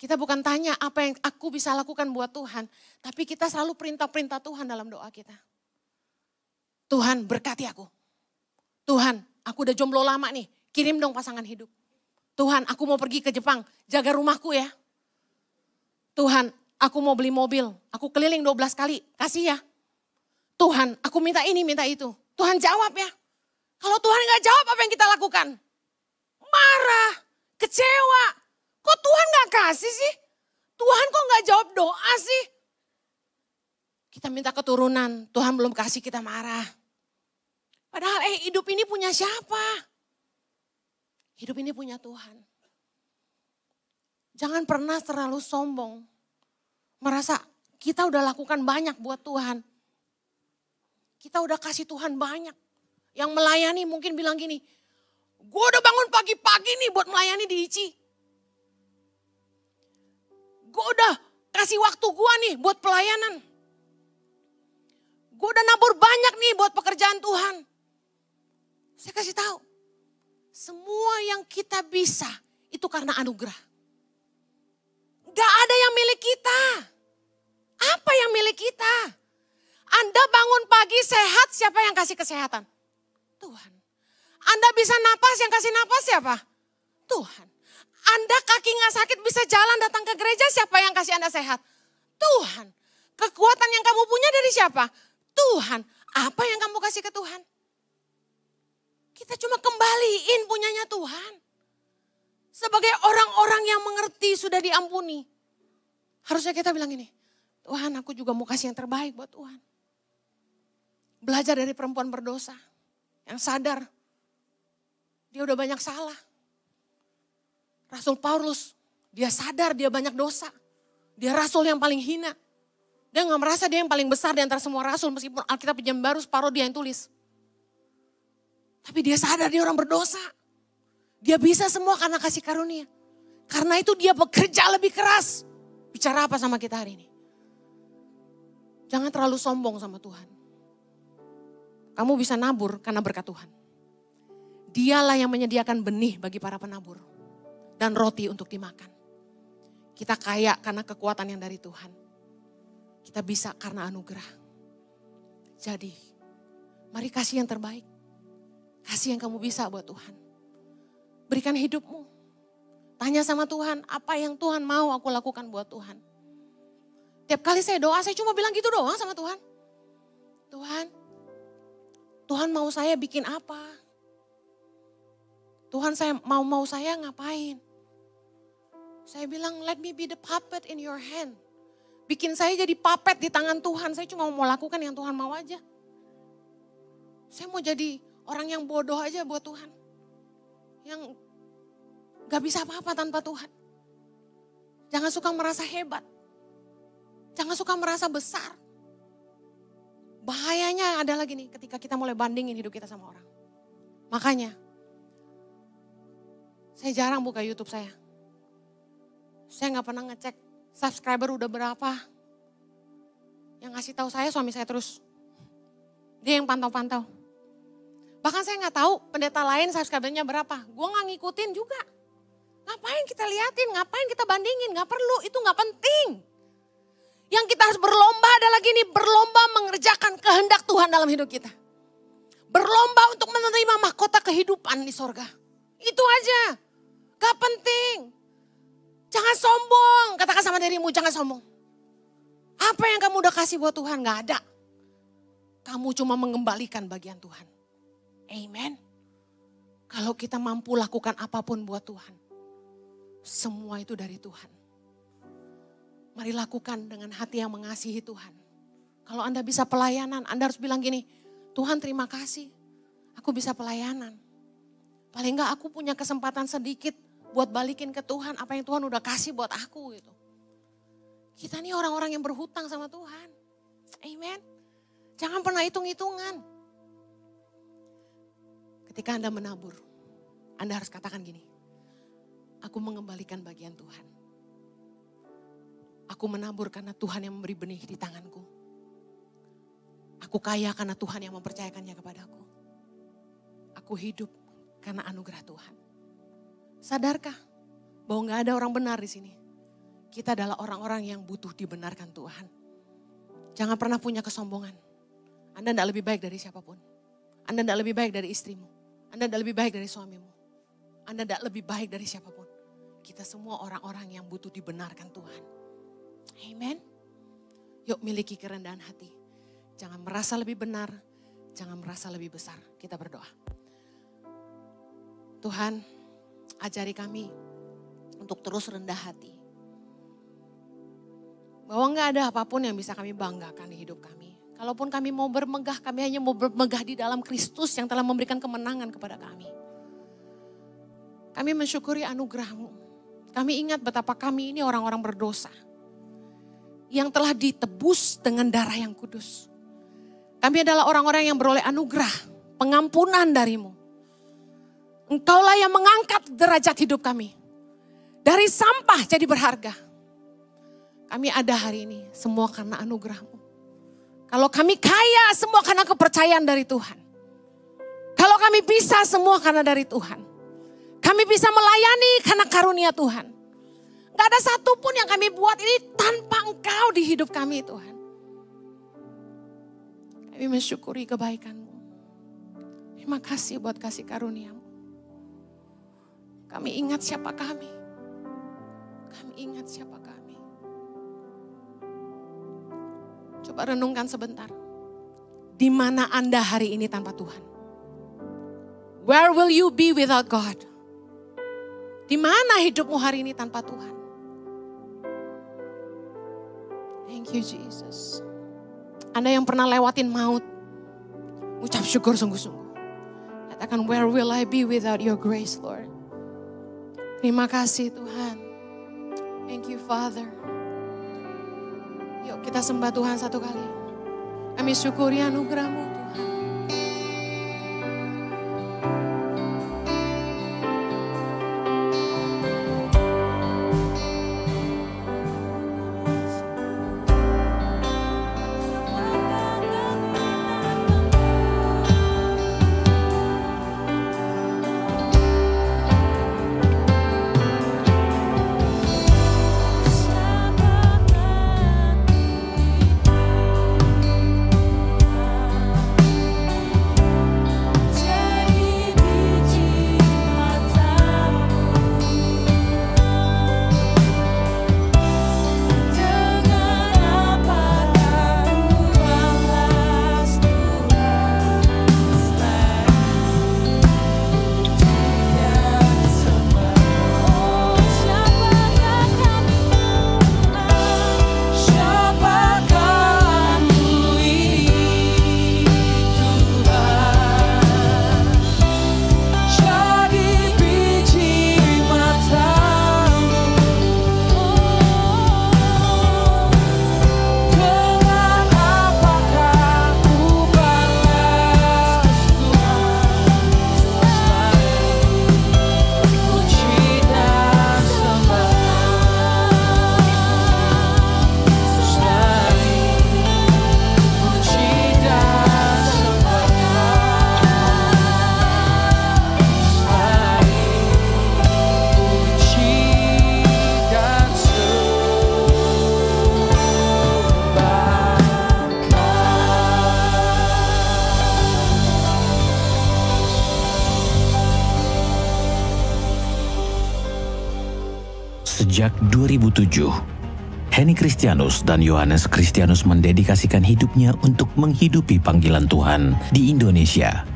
Kita bukan tanya apa yang aku bisa lakukan buat Tuhan. Tapi kita selalu perintah-perintah Tuhan dalam doa kita. Tuhan berkati aku. Tuhan, aku udah jomblo lama nih. Kirim dong pasangan hidup. Tuhan, aku mau pergi ke Jepang. Jaga rumahku ya. Tuhan, aku mau beli mobil. Aku keliling 12 kali. Kasih ya. Tuhan, aku minta ini, minta itu. Tuhan jawab ya. Kalau Tuhan gak jawab, apa yang kita lakukan? Marah, kecewa. Kok Tuhan gak kasih sih? Tuhan kok gak jawab doa sih? Kita minta keturunan, Tuhan belum kasih, kita marah. Padahal hidup ini punya siapa? Hidup ini punya Tuhan. Jangan pernah terlalu sombong. Merasa kita udah lakukan banyak buat Tuhan. Kita udah kasih Tuhan banyak. Yang melayani mungkin bilang gini, gue udah bangun pagi-pagi nih buat melayani di ICI. Gue udah kasih waktu gue nih buat pelayanan. Gue udah nabur banyak nih buat pekerjaan Tuhan. Saya kasih tahu, semua yang kita bisa itu karena anugerah. Gak ada yang milik kita. Apa yang milik kita? Anda bangun pagi sehat, siapa yang kasih kesehatan? Tuhan. Anda bisa napas, yang kasih napas siapa? Tuhan. Anda kaki gak sakit bisa jalan datang ke gereja, siapa yang kasih Anda sehat? Tuhan. Kekuatan yang kamu punya dari siapa? Tuhan. Apa yang kamu kasih ke Tuhan? Kita cuma kembaliin punyanya Tuhan. Sebagai orang-orang yang mengerti sudah diampuni. Harusnya kita bilang ini, Tuhan aku juga mau kasih yang terbaik buat Tuhan. Belajar dari perempuan berdosa. Yang sadar, dia udah banyak salah. Rasul Paulus, dia sadar dia banyak dosa. Dia rasul yang paling hina. Dia gak merasa dia yang paling besar di antara semua rasul. Meskipun Alkitab Pinjam Baru separuh dia yang tulis. Tapi dia sadar dia orang berdosa. Dia bisa semua karena kasih karunia. Karena itu dia bekerja lebih keras. Bicara apa sama kita hari ini? Jangan terlalu sombong sama Tuhan. Kamu bisa nabur karena berkat Tuhan. Dialah yang menyediakan benih bagi para penabur. Dan roti untuk dimakan. Kita kaya karena kekuatan yang dari Tuhan. Kita bisa karena anugerah. Jadi, mari kasih yang terbaik. Kasih yang kamu bisa buat Tuhan. Berikan hidupmu. Tanya sama Tuhan, apa yang Tuhan mau aku lakukan buat Tuhan. Tiap kali saya doa, saya cuma bilang gitu doang sama Tuhan. Tuhan mau saya bikin apa? Tuhan mau saya ngapain? Saya bilang, let me be the puppet in your hand. Bikin saya jadi puppet di tangan Tuhan. Saya cuma mau lakukan yang Tuhan mau aja. Saya mau jadi orang yang bodoh aja buat Tuhan. Yang gak bisa apa-apa tanpa Tuhan. Jangan suka merasa hebat. Jangan suka merasa besar. Bahayanya adalah gini, ketika kita mulai bandingin hidup kita sama orang. Makanya, saya jarang buka YouTube saya. Saya gak pernah ngecek subscriber udah berapa. Yang ngasih tahu saya suami saya terus. Dia yang pantau-pantau. Bahkan saya gak tahu pendeta lain subscribernya berapa. Gue gak ngikutin juga. Ngapain kita liatin, ngapain kita bandingin, gak perlu, itu gak penting. Yang kita harus berlomba adalah gini, berlomba mengerjakan kehendak Tuhan dalam hidup kita. Berlomba untuk menerima mahkota kehidupan di sorga. Itu aja, gak penting. Jangan sombong, katakan sama dirimu jangan sombong. Apa yang kamu udah kasih buat Tuhan gak ada. Kamu cuma mengembalikan bagian Tuhan. Amen. Kalau kita mampu lakukan apapun buat Tuhan. Semua itu dari Tuhan. Mari lakukan dengan hati yang mengasihi Tuhan. Kalau Anda bisa pelayanan, Anda harus bilang gini, Tuhan terima kasih, aku bisa pelayanan. Paling enggak aku punya kesempatan sedikit buat balikin ke Tuhan apa yang Tuhan udah kasih buat aku gitu. Kita nih orang-orang yang berhutang sama Tuhan. Amen. Jangan pernah hitung-hitungan. Ketika Anda menabur, Anda harus katakan gini, aku mengembalikan bagian Tuhan. Aku menabur karena Tuhan yang memberi benih di tanganku. Aku kaya karena Tuhan yang mempercayakannya kepadaku. Aku hidup karena anugerah Tuhan. Sadarkah bahwa gak ada orang benar di sini? Kita adalah orang-orang yang butuh dibenarkan Tuhan. Jangan pernah punya kesombongan. Anda tidak lebih baik dari siapapun. Anda tidak lebih baik dari istrimu. Anda tidak lebih baik dari suamimu. Anda tidak lebih baik dari siapapun. Kita semua orang-orang yang butuh dibenarkan Tuhan. Amen. Yuk miliki kerendahan hati. Jangan merasa lebih benar. Jangan merasa lebih besar. Kita berdoa. Tuhan, ajari kami untuk terus rendah hati. Bahwa gak ada apapun yang bisa kami banggakan di hidup kami. Kalaupun kami mau bermegah, kami hanya mau bermegah di dalam Kristus yang telah memberikan kemenangan kepada kami. Kami mensyukuri anugerah-Mu. Kami ingat betapa kami ini orang-orang berdosa. Yang telah ditebus dengan darah yang kudus. Kami adalah orang-orang yang beroleh anugerah, pengampunan dari-Mu. Engkaulah yang mengangkat derajat hidup kami. Dari sampah jadi berharga. Kami ada hari ini semua karena anugerah-Mu. Kalau kami kaya semua karena kepercayaan dari Tuhan. Kalau kami bisa semua karena dari Tuhan. Kami bisa melayani karena karunia Tuhan. Gak ada satupun yang kami buat ini tanpa Engkau di hidup kami Tuhan. Kami mensyukuri kebaikan-Mu. Terima kasih buat kasih karunia-Mu. Kami ingat siapa kami. Kami ingat siapa kami. Coba renungkan sebentar. Di mana Anda hari ini tanpa Tuhan? Where will you be without God? Di mana hidupmu hari ini tanpa Tuhan? Thank you Jesus. Anda yang pernah lewatin maut, ucap syukur sungguh-sungguh. Katakan, where will I be without your grace, Lord? Terima kasih Tuhan. Thank you Father. Yuk kita sembah Tuhan satu kali. Kami syukuri anugerah-Mu Tuhan. Sejak 2007, Henny Kristianus dan Yohanes Kristianus mendedikasikan hidupnya untuk menghidupi panggilan Tuhan di Indonesia.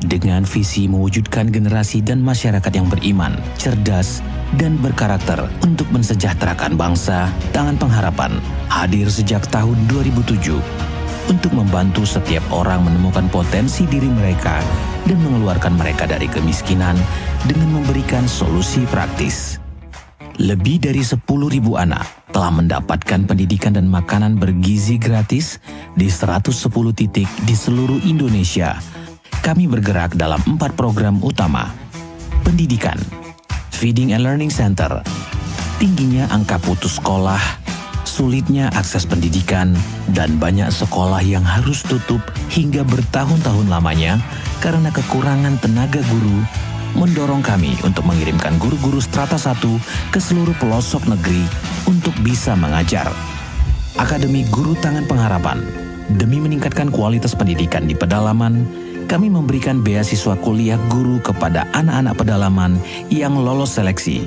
Dengan visi mewujudkan generasi dan masyarakat yang beriman, cerdas, dan berkarakter untuk mensejahterakan bangsa, Tangan Pengharapan hadir sejak tahun 2007 untuk membantu setiap orang menemukan potensi diri mereka dan mengeluarkan mereka dari kemiskinan dengan memberikan solusi praktis. Lebih dari 10.000 anak telah mendapatkan pendidikan dan makanan bergizi gratis di 110 titik di seluruh Indonesia. Kami bergerak dalam 4 program utama. Pendidikan, Feeding and Learning Center, tingginya angka putus sekolah, sulitnya akses pendidikan, dan banyak sekolah yang harus tutup hingga bertahun-tahun lamanya karena kekurangan tenaga guru, mendorong kami untuk mengirimkan guru-guru strata 1 ke seluruh pelosok negeri untuk bisa mengajar. Akademi Guru Tangan Pengharapan, demi meningkatkan kualitas pendidikan di pedalaman, kami memberikan beasiswa kuliah guru kepada anak-anak pedalaman yang lolos seleksi.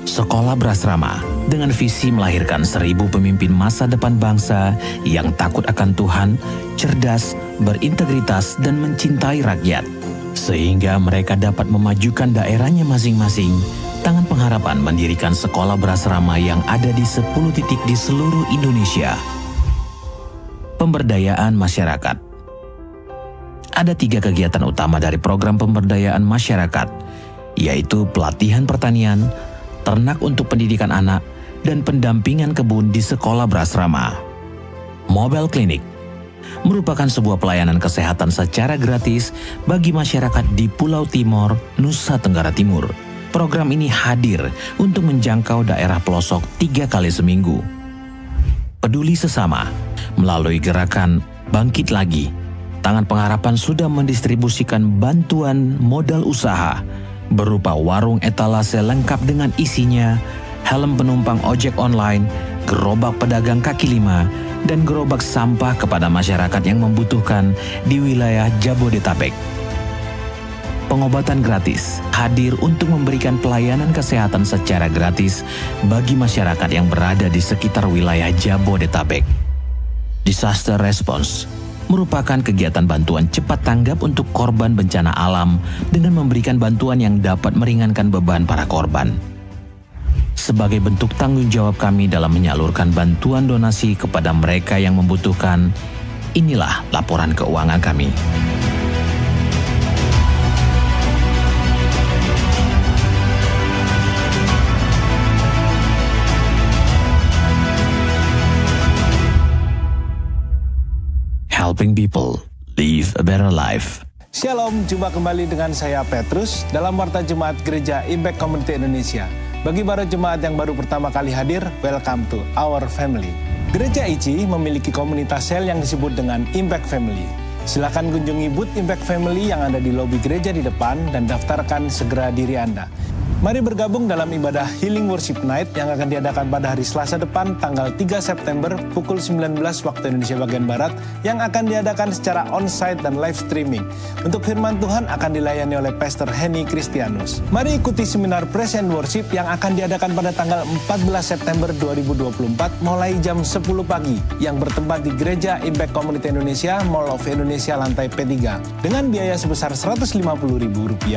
Sekolah berasrama dengan visi melahirkan 1000 pemimpin masa depan bangsa yang takut akan Tuhan, cerdas, berintegritas, dan mencintai rakyat. Sehingga mereka dapat memajukan daerahnya masing-masing, Tangan Pengharapan mendirikan sekolah berasrama yang ada di 10 titik di seluruh Indonesia. Pemberdayaan masyarakat. Ada 3 kegiatan utama dari program pemberdayaan masyarakat, yaitu pelatihan pertanian, ternak untuk pendidikan anak, dan pendampingan kebun di sekolah berasrama. Mobile Clinic merupakan sebuah pelayanan kesehatan secara gratis bagi masyarakat di Pulau Timor, Nusa Tenggara Timur. Program ini hadir untuk menjangkau daerah pelosok 3 kali seminggu. Peduli sesama, melalui gerakan Bangkit Lagi, Tangan Pengharapan sudah mendistribusikan bantuan modal usaha berupa warung etalase lengkap dengan isinya, helm penumpang ojek online, gerobak pedagang kaki 5, dan gerobak sampah kepada masyarakat yang membutuhkan di wilayah Jabodetabek. Pengobatan gratis hadir untuk memberikan pelayanan kesehatan secara gratis bagi masyarakat yang berada di sekitar wilayah Jabodetabek. Disaster Response merupakan kegiatan bantuan cepat tanggap untuk korban bencana alam dengan memberikan bantuan yang dapat meringankan beban para korban. Sebagai bentuk tanggung jawab kami dalam menyalurkan bantuan donasi kepada mereka yang membutuhkan, inilah laporan keuangan kami. Helping people live a better life. Shalom, jumpa kembali dengan saya Petrus dalam Warta Jemaat Gereja Impact Community Indonesia. Bagi para jemaat yang baru pertama kali hadir, welcome to our family. Gereja ICI memiliki komunitas sel yang disebut dengan Impact Family. Silakan kunjungi booth Impact Family yang ada di lobi gereja di depan dan daftarkan segera diri Anda. Mari bergabung dalam ibadah Healing Worship Night yang akan diadakan pada hari Selasa depan tanggal 3 September pukul 19 waktu Indonesia bagian Barat yang akan diadakan secara on-site dan live streaming. Untuk firman Tuhan akan dilayani oleh Pastor Henny Kristianus. Mari ikuti seminar Praise and Worship yang akan diadakan pada tanggal 14 September 2024 mulai jam 10 pagi yang bertempat di Gereja Impact Community Indonesia, Mall of Indonesia lantai P3. Dengan biaya sebesar Rp150.000,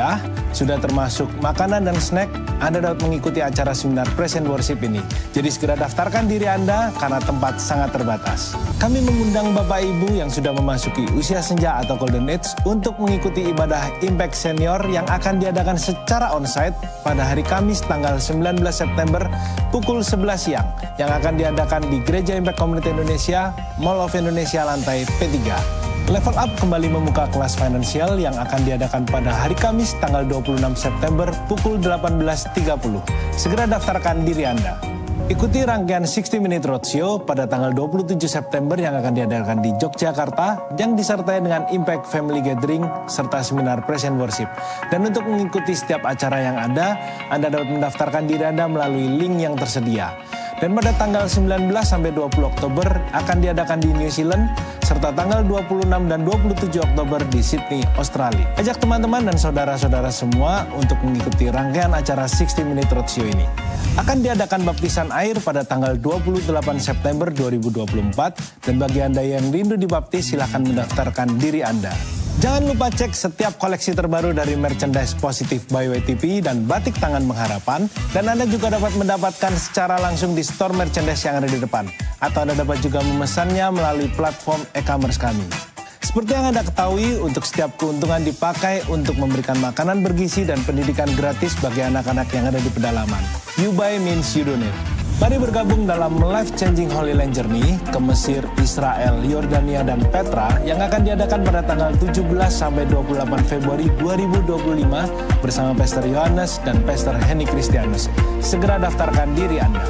sudah termasuk makanan dan snack, Anda dapat mengikuti acara seminar Praise and Worship ini. Jadi segera daftarkan diri Anda karena tempat sangat terbatas. Kami mengundang Bapak Ibu yang sudah memasuki usia senja atau Golden Age untuk mengikuti ibadah Impact Senior yang akan diadakan secara onsite pada hari Kamis tanggal 19 September pukul 11 siang yang akan diadakan di Gereja Impact Community Indonesia, Mall of Indonesia lantai P3. Level Up kembali membuka kelas finansial yang akan diadakan pada hari Kamis tanggal 26 September pukul 18.30. Segera daftarkan diri Anda. Ikuti rangkaian 60 Minute Roadshow pada tanggal 27 September yang akan diadakan di Yogyakarta yang disertai dengan Impact Family Gathering serta seminar Praise and Worship. Dan untuk mengikuti setiap acara yang ada, Anda dapat mendaftarkan diri Anda melalui link yang tersedia. Dan pada tanggal 19 sampai 20 Oktober akan diadakan di New Zealand serta tanggal 26 dan 27 Oktober di Sydney, Australia. Ajak teman-teman dan saudara-saudara semua untuk mengikuti rangkaian acara 60 Minute Roadshow ini. Akan diadakan baptisan air pada tanggal 28 September 2024 dan bagi Anda yang rindu dibaptis silahkan mendaftarkan diri Anda. Jangan lupa cek setiap koleksi terbaru dari merchandise Positif by YTP dan Batik Tangan Pengharapan. Dan Anda juga dapat mendapatkan secara langsung di store merchandise yang ada di depan. Atau Anda dapat juga memesannya melalui platform e-commerce kami. Seperti yang Anda ketahui, untuk setiap keuntungan dipakai untuk memberikan makanan bergizi dan pendidikan gratis bagi anak-anak yang ada di pedalaman. You buy means you donate. Mari bergabung dalam Life Changing Holy Land Journey ke Mesir, Israel, Yordania, dan Petra yang akan diadakan pada tanggal 17 sampai 28 Februari 2025 bersama Pastor Yohanes dan Pastor Henny Kristianus. Segera daftarkan diri Anda.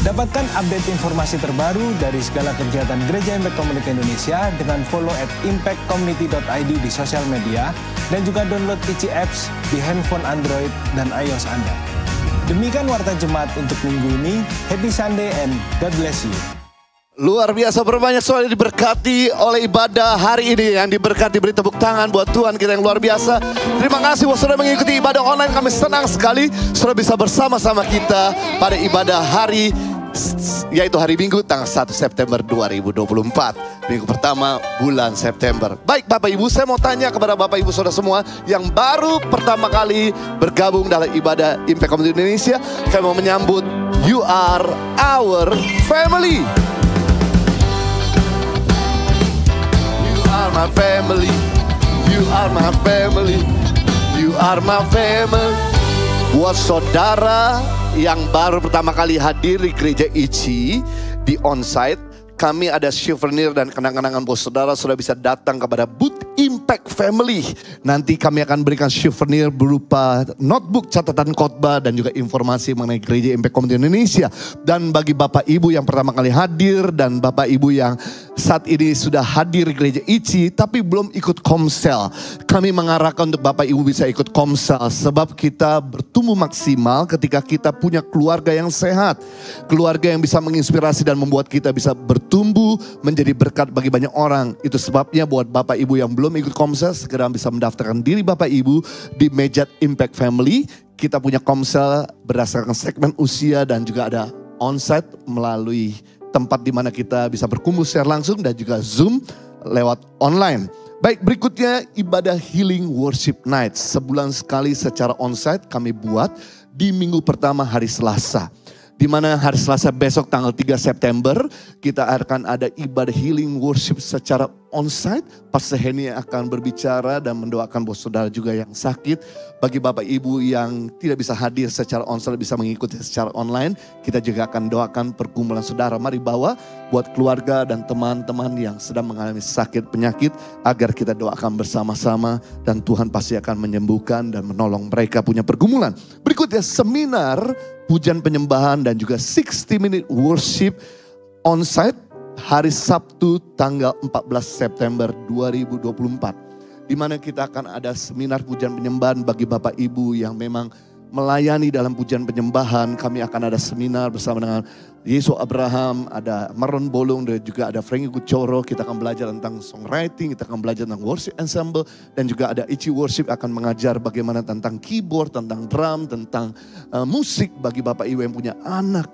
Dapatkan update informasi terbaru dari segala kegiatan Gereja Impact Community Indonesia dengan follow @impactcommunity.id di sosial media dan juga download ICI Apps di handphone Android dan iOS Anda. Demikian Warta Jemaat untuk minggu ini. Happy Sunday and God bless you. Luar biasa, berbanyak soal diberkati oleh ibadah hari ini. Yang diberkati, beri tepuk tangan buat Tuhan kita yang luar biasa. Terima kasih buat saudara mengikuti ibadah online. Kami senang sekali saudara bisa bersama-sama kita pada ibadah hari, yaitu hari Minggu tanggal 1 September 2024. Minggu pertama bulan September. Baik Bapak Ibu, saya mau tanya kepada Bapak Ibu saudara semua yang baru pertama kali bergabung dalam ibadah Impact Community Indonesia. Kami mau menyambut You Are Our Family. You are my family, you are my family, you are my family. Buat saudara yang baru pertama kali hadir di gereja ICI di onsite, kami ada souvenir dan kenang-kenangan buat saudara. Saudara bisa datang kepada booth Impact Family. Nanti kami akan berikan souvenir berupa notebook catatan khotbah dan juga informasi mengenai gereja Impact Community Indonesia. Dan bagi Bapak Ibu yang pertama kali hadir dan Bapak Ibu yang saat ini sudah hadir di gereja ICI tapi belum ikut komsel, kami mengarahkan untuk Bapak Ibu bisa ikut komsel. Sebab kita bertumbuh maksimal ketika kita punya keluarga yang sehat. Keluarga yang bisa menginspirasi dan membuat kita bisa bertumbuh menjadi berkat bagi banyak orang. Itu sebabnya buat Bapak Ibu yang belum ikut komsel, segera bisa mendaftarkan diri Bapak Ibu di Mejat Impact Family. Kita punya komsel berdasarkan segmen usia dan juga ada onsite melalui tempat di mana kita bisa berkumpul secara langsung dan juga Zoom lewat online. Baik, berikutnya ibadah Healing Worship Night. Sebulan sekali secara onsite kami buat di minggu pertama hari Selasa. Di mana hari Selasa besok tanggal 3 September kita akan ada ibadah Healing Worship secara onsite. Pastor Henny akan berbicara dan mendoakan buat saudara juga yang sakit. Bagi Bapak Ibu yang tidak bisa hadir secara onsite, bisa mengikuti secara online, kita juga akan doakan pergumulan saudara. Mari bawa buat keluarga dan teman-teman yang sedang mengalami sakit penyakit, agar kita doakan bersama-sama dan Tuhan pasti akan menyembuhkan dan menolong mereka punya pergumulan. Berikutnya seminar pujian penyembahan dan juga 60 minute worship onsite hari Sabtu tanggal 14 September 2024. Di mana kita akan ada seminar pujian penyembahan bagi Bapak Ibu yang memang melayani dalam pujian penyembahan. Kami akan ada seminar bersama dengan Yesus Abraham, ada Maron Bolong dan juga ada Frankie Kucoro. Kita akan belajar tentang songwriting, kita akan belajar tentang worship ensemble. Dan juga ada ICI Worship akan mengajar bagaimana tentang keyboard, tentang drum, tentang musik bagi Bapak Ibu yang punya anak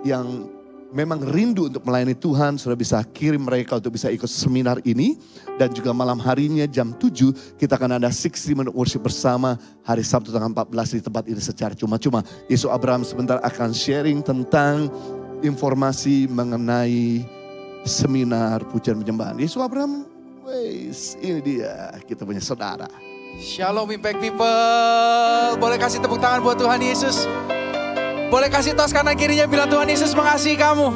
yang memang rindu untuk melayani Tuhan. Sudah bisa kirim mereka untuk bisa ikut seminar ini. Dan juga malam harinya jam 7 kita akan ada 60 minute worship bersama hari Sabtu tanggal 14 di tempat ini secara cuma-cuma. Yesus Abraham sebentar akan sharing tentang informasi mengenai seminar pujian penyembahan. Yesus Abraham, wes ini dia kita punya saudara. Shalom Impact People. Boleh kasih tepuk tangan buat Tuhan Yesus. Boleh kasih tos kanan kirinya bilang Tuhan Yesus mengasihi kamu.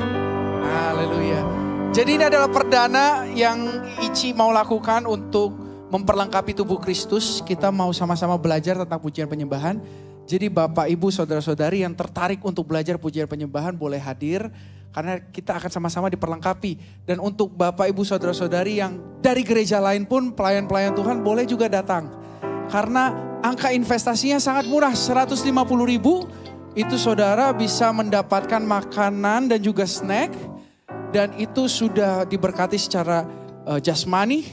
Haleluya. Jadi ini adalah perdana yang ICI mau lakukan untuk memperlengkapi tubuh Kristus. Kita mau sama-sama belajar tentang pujian penyembahan. Jadi Bapak Ibu Saudara-saudari yang tertarik untuk belajar pujian penyembahan boleh hadir. Karena kita akan sama-sama diperlengkapi. Dan untuk Bapak Ibu Saudara-saudari yang dari gereja lain pun pelayan-pelayan Tuhan boleh juga datang. Karena angka investasinya sangat murah, 150.000. Itu saudara bisa mendapatkan makanan dan juga snack. Dan itu sudah diberkati secara jasmani,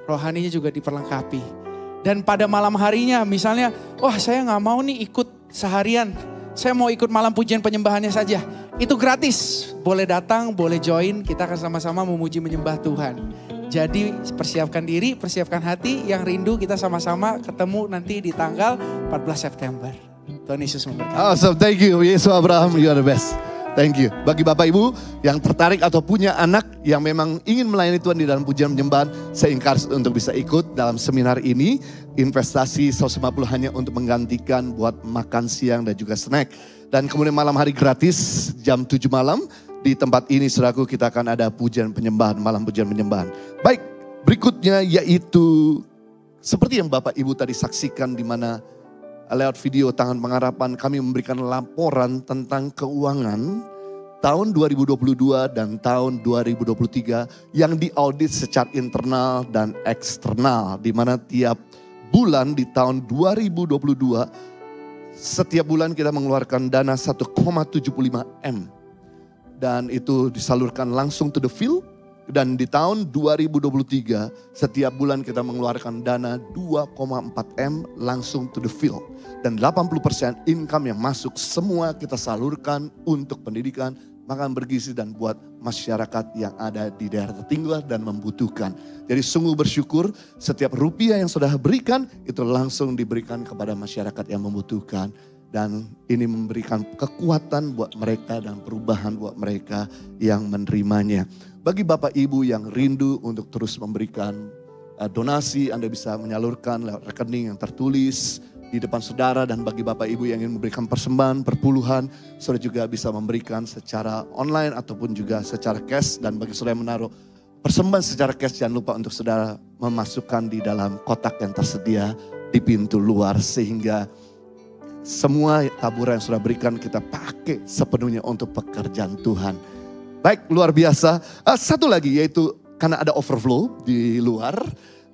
rohaninya juga diperlengkapi. Dan pada malam harinya misalnya, wah saya gak mau nih ikut seharian. Saya mau ikut malam pujian penyembahannya saja. Itu gratis, boleh datang, boleh join. Kita akan sama-sama memuji menyembah Tuhan. Jadi persiapkan diri, persiapkan hati. Yang rindu kita sama-sama ketemu nanti di tanggal 14 September. Tuhan Yesus memberkati. Awesome, thank you Yesus Abraham, you are the best. Thank you. Bagi Bapak Ibu yang tertarik atau punya anak yang memang ingin melayani Tuhan di dalam pujian penyembahan, saya encourage untuk bisa ikut dalam seminar ini. Investasi 150 hanya untuk menggantikan buat makan siang dan juga snack. Dan kemudian malam hari gratis jam 7 malam di tempat ini saudaraku kita akan ada pujian penyembahan, malam pujian penyembahan. Baik, berikutnya yaitu seperti yang Bapak Ibu tadi saksikan di mana lewat video Tangan Pengharapan kami memberikan laporan tentang keuangan tahun 2022 dan tahun 2023 yang diaudit secara internal dan eksternal. Di mana tiap bulan di tahun 2022, setiap bulan kita mengeluarkan dana 1,75 M. Dan itu disalurkan langsung to the field. Dan di tahun 2023 setiap bulan kita mengeluarkan dana 2,4 M langsung to the field. Dan 80% income yang masuk semua kita salurkan untuk pendidikan, makan bergizi dan buat masyarakat yang ada di daerah tertinggal dan membutuhkan. Jadi sungguh bersyukur setiap rupiah yang sudah berikan itu langsung diberikan kepada masyarakat yang membutuhkan. Dan ini memberikan kekuatan buat mereka dan perubahan buat mereka yang menerimanya. Bagi Bapak Ibu yang rindu untuk terus memberikan donasi, Anda bisa menyalurkan lewat rekening yang tertulis di depan saudara. Dan bagi Bapak Ibu yang ingin memberikan persembahan perpuluhan, saudara juga bisa memberikan secara online ataupun juga secara cash. Dan bagi saudara yang menaruh persembahan secara cash, jangan lupa untuk saudara memasukkan di dalam kotak yang tersedia di pintu luar. Sehingga semua taburan yang sudah berikan kita pakai sepenuhnya untuk pekerjaan Tuhan. Baik, luar biasa. Satu lagi yaitu karena ada overflow di luar.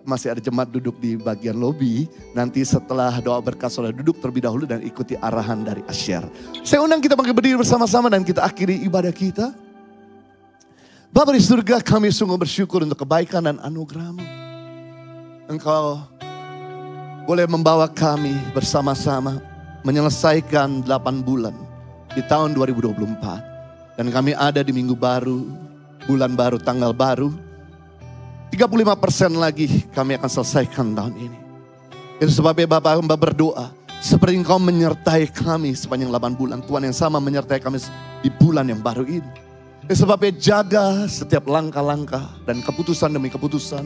Masih ada jemaat duduk di bagian lobi. Nanti setelah doa berkat saudara duduk terlebih dahulu dan ikuti arahan dari Asher. Saya undang kita bangkit berdiri bersama-sama dan kita akhiri ibadah kita. Bapa di surga, kami sungguh bersyukur untuk kebaikan dan anugerah-Mu. Engkau boleh membawa kami bersama-sama menyelesaikan 8 bulan di tahun 2024. Dan kami ada di minggu baru, bulan baru, tanggal baru. 35% lagi kami akan selesaikan tahun ini. Itu sebabnya Bapak hamba berdoa, seperti Engkau menyertai kami sepanjang 8 bulan. Tuhan yang sama menyertai kami di bulan yang baru ini. Itu sebabnya jaga setiap langkah-langkah dan keputusan demi keputusan.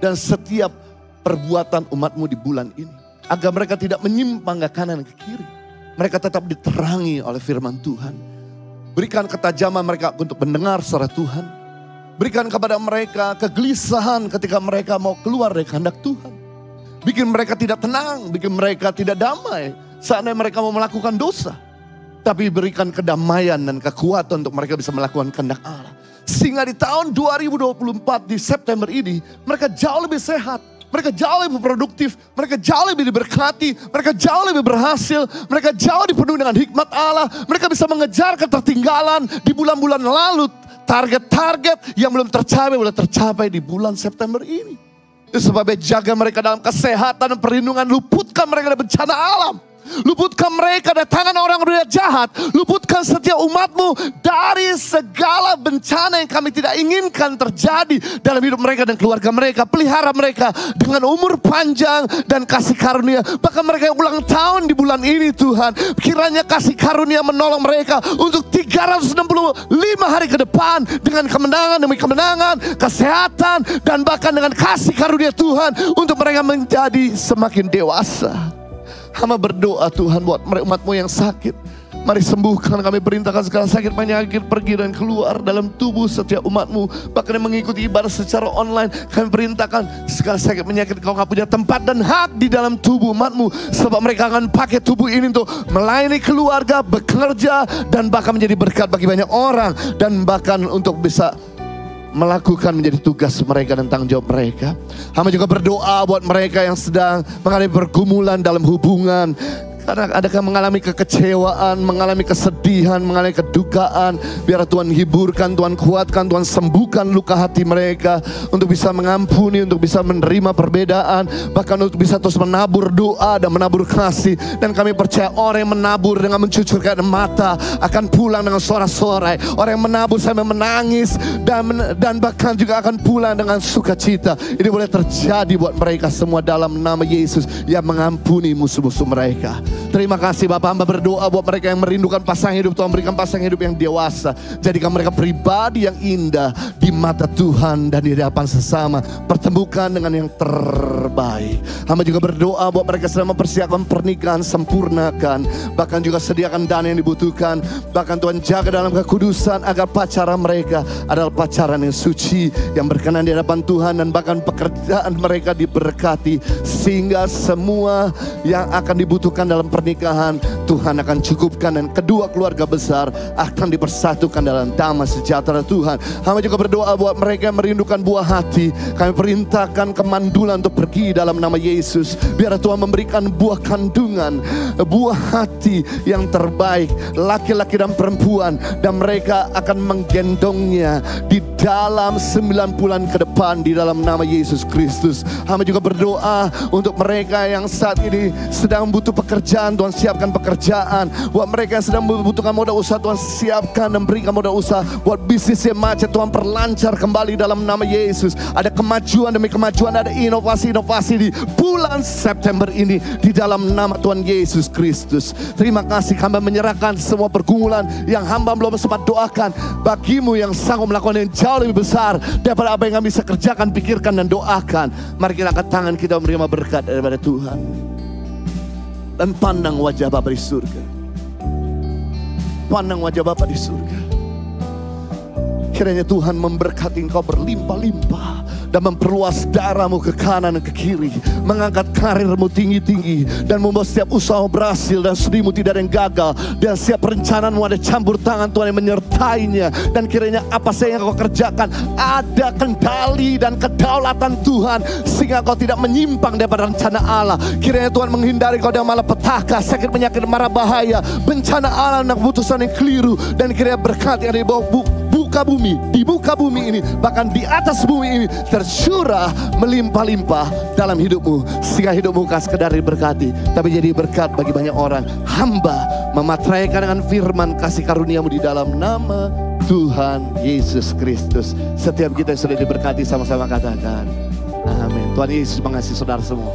Dan setiap perbuatan umat-Mu di bulan ini. Agar mereka tidak menyimpang ke kanan ke kiri. Mereka tetap diterangi oleh firman Tuhan. Berikan ketajaman mereka untuk mendengar suara Tuhan. Berikan kepada mereka kegelisahan ketika mereka mau keluar dari kehendak Tuhan. Bikin mereka tidak tenang, bikin mereka tidak damai saatnya mereka mau melakukan dosa. Tapi berikan kedamaian dan kekuatan untuk mereka bisa melakukan kehendak Allah. Sehingga di tahun 2024 di September ini mereka jauh lebih sehat. Mereka jauh lebih produktif, mereka jauh lebih diberkati, mereka jauh lebih berhasil, mereka jauh dipenuhi dengan hikmat Allah. Mereka bisa mengejar ketertinggalan di bulan-bulan lalu. Target-target yang belum tercapai boleh tercapai di bulan September ini. Itu sebabnya jaga mereka dalam kesehatan dan perlindungan, luputkan mereka dari bencana alam. Luputkan mereka dari tangan orang dunia jahat. Luputkan setiap umat-Mu dari segala bencana yang kami tidak inginkan terjadi dalam hidup mereka dan keluarga mereka. Pelihara mereka dengan umur panjang dan kasih karunia. Bahkan mereka yang ulang tahun di bulan ini Tuhan, kiranya kasih karunia menolong mereka untuk 365 hari ke depan. Dengan kemenangan demi kemenangan, kesehatan, dan bahkan dengan kasih karunia Tuhan untuk mereka menjadi semakin dewasa. Hamba berdoa Tuhan buat umat-Mu yang sakit. Mari sembuhkan, kami perintahkan segala sakit penyakit pergi dan keluar dalam tubuh setiap umat-Mu. Bahkan yang mengikuti ibadah secara online, kami perintahkan segala sakit penyakit Kau gak punya tempat dan hak di dalam tubuh umat-Mu. Sebab mereka akan pakai tubuh ini untuk melayani keluarga, bekerja, dan bahkan menjadi berkat bagi banyak orang. Dan bahkan untuk bisa melakukan menjadi tugas mereka dan tanggung jawab mereka. Hamba juga berdoa buat mereka yang sedang mengalami pergumulan dalam hubungan. Karena adakah mengalami kekecewaan, mengalami kesedihan, mengalami kedukaan. Biar Tuhan hiburkan, Tuhan kuatkan, Tuhan sembuhkan luka hati mereka. Untuk bisa mengampuni, untuk bisa menerima perbedaan. Bahkan untuk bisa terus menabur doa dan menabur kasih. Dan kami percaya orang yang menabur dengan mencucurkan mata akan pulang dengan sorak-sorai. Orang yang menabur sampai menangis dan bahkan juga akan pulang dengan sukacita. Ini boleh terjadi buat mereka semua dalam nama Yesus yang mengampuni musuh-musuh mereka. Terima kasih Bapak, hamba berdoa buat mereka yang merindukan pasangan hidup. Tuhan berikan pasangan hidup yang dewasa. Jadikan mereka pribadi yang indah di mata Tuhan dan di hadapan sesama. Pertemukan dengan yang terbaik terbaik. Hamba juga berdoa buat mereka sedang mempersiapkan pernikahan, sempurnakan. Bahkan juga sediakan dana yang dibutuhkan. Bahkan Tuhan jaga dalam kekudusan agar pacaran mereka adalah pacaran yang suci, yang berkenan di hadapan Tuhan. Dan bahkan pekerjaan mereka diberkati, sehingga semua yang akan dibutuhkan dalam pernikahan Tuhan akan cukupkan, dan kedua keluarga besar akan dipersatukan dalam damai sejahtera Tuhan. Hamba juga berdoa buat mereka yang merindukan buah hati. Kami perintahkan kemandulan untuk pergi dalam nama Yesus. Biar Tuhan memberikan buah kandungan, buah hati yang terbaik, laki-laki dan perempuan, dan mereka akan menggendongnya di dalam 9 bulan ke depan di dalam nama Yesus Kristus. Hamba juga berdoa untuk mereka yang saat ini sedang butuh pekerjaan, Tuhan siapkan pekerjaan. Buat mereka yang sedang membutuhkan modal usaha, Tuhan siapkan dan berikan modal usaha. Buat bisnis yang macet, Tuhan perlancar kembali dalam nama Yesus. Ada kemajuan demi kemajuan, ada inovasi-inovasi di bulan September ini di dalam nama Tuhan Yesus Kristus. Terima kasih, hamba menyerahkan semua pergumulan yang hamba belum sempat doakan bagimu yang sanggup melakukan yang jauh lebih besar daripada apa yang kami bisa kerjakan, pikirkan dan doakan. Mari kita angkat tangan kita menerima berkat daripada Tuhan dan pandang wajah Bapa di surga. Pandang wajah Bapa di surga. Kiranya Tuhan memberkati engkau berlimpah-limpah dan memperluas darahmu ke kanan dan ke kiri, mengangkat karirmu tinggi-tinggi dan membuat setiap usaha berhasil dan studimu tidak ada yang gagal, dan setiap rencanamu ada campur tangan Tuhan yang menyertainya. Dan kiranya apa saja yang kau kerjakan ada kendali dan kedaulatan Tuhan, sehingga kau tidak menyimpang daripada rencana Allah. Kiranya Tuhan menghindari kau dari malapetaka, sakit, penyakit, mara bahaya, bencana alam dan keputusan yang keliru. Dan kiranya berkat yang ada di bawah di muka bumi ini, bahkan di atas bumi ini tercurah melimpah-limpah dalam hidupmu, sehingga hidupmu bukan sekedar diberkati, tapi jadi berkat bagi banyak orang. Hamba memateraikan dengan firman kasih karuniamu di dalam nama Tuhan Yesus Kristus. Setiap kita yang sudah diberkati sama-sama katakan amin. Tuhan Yesus mengasihi saudara semua.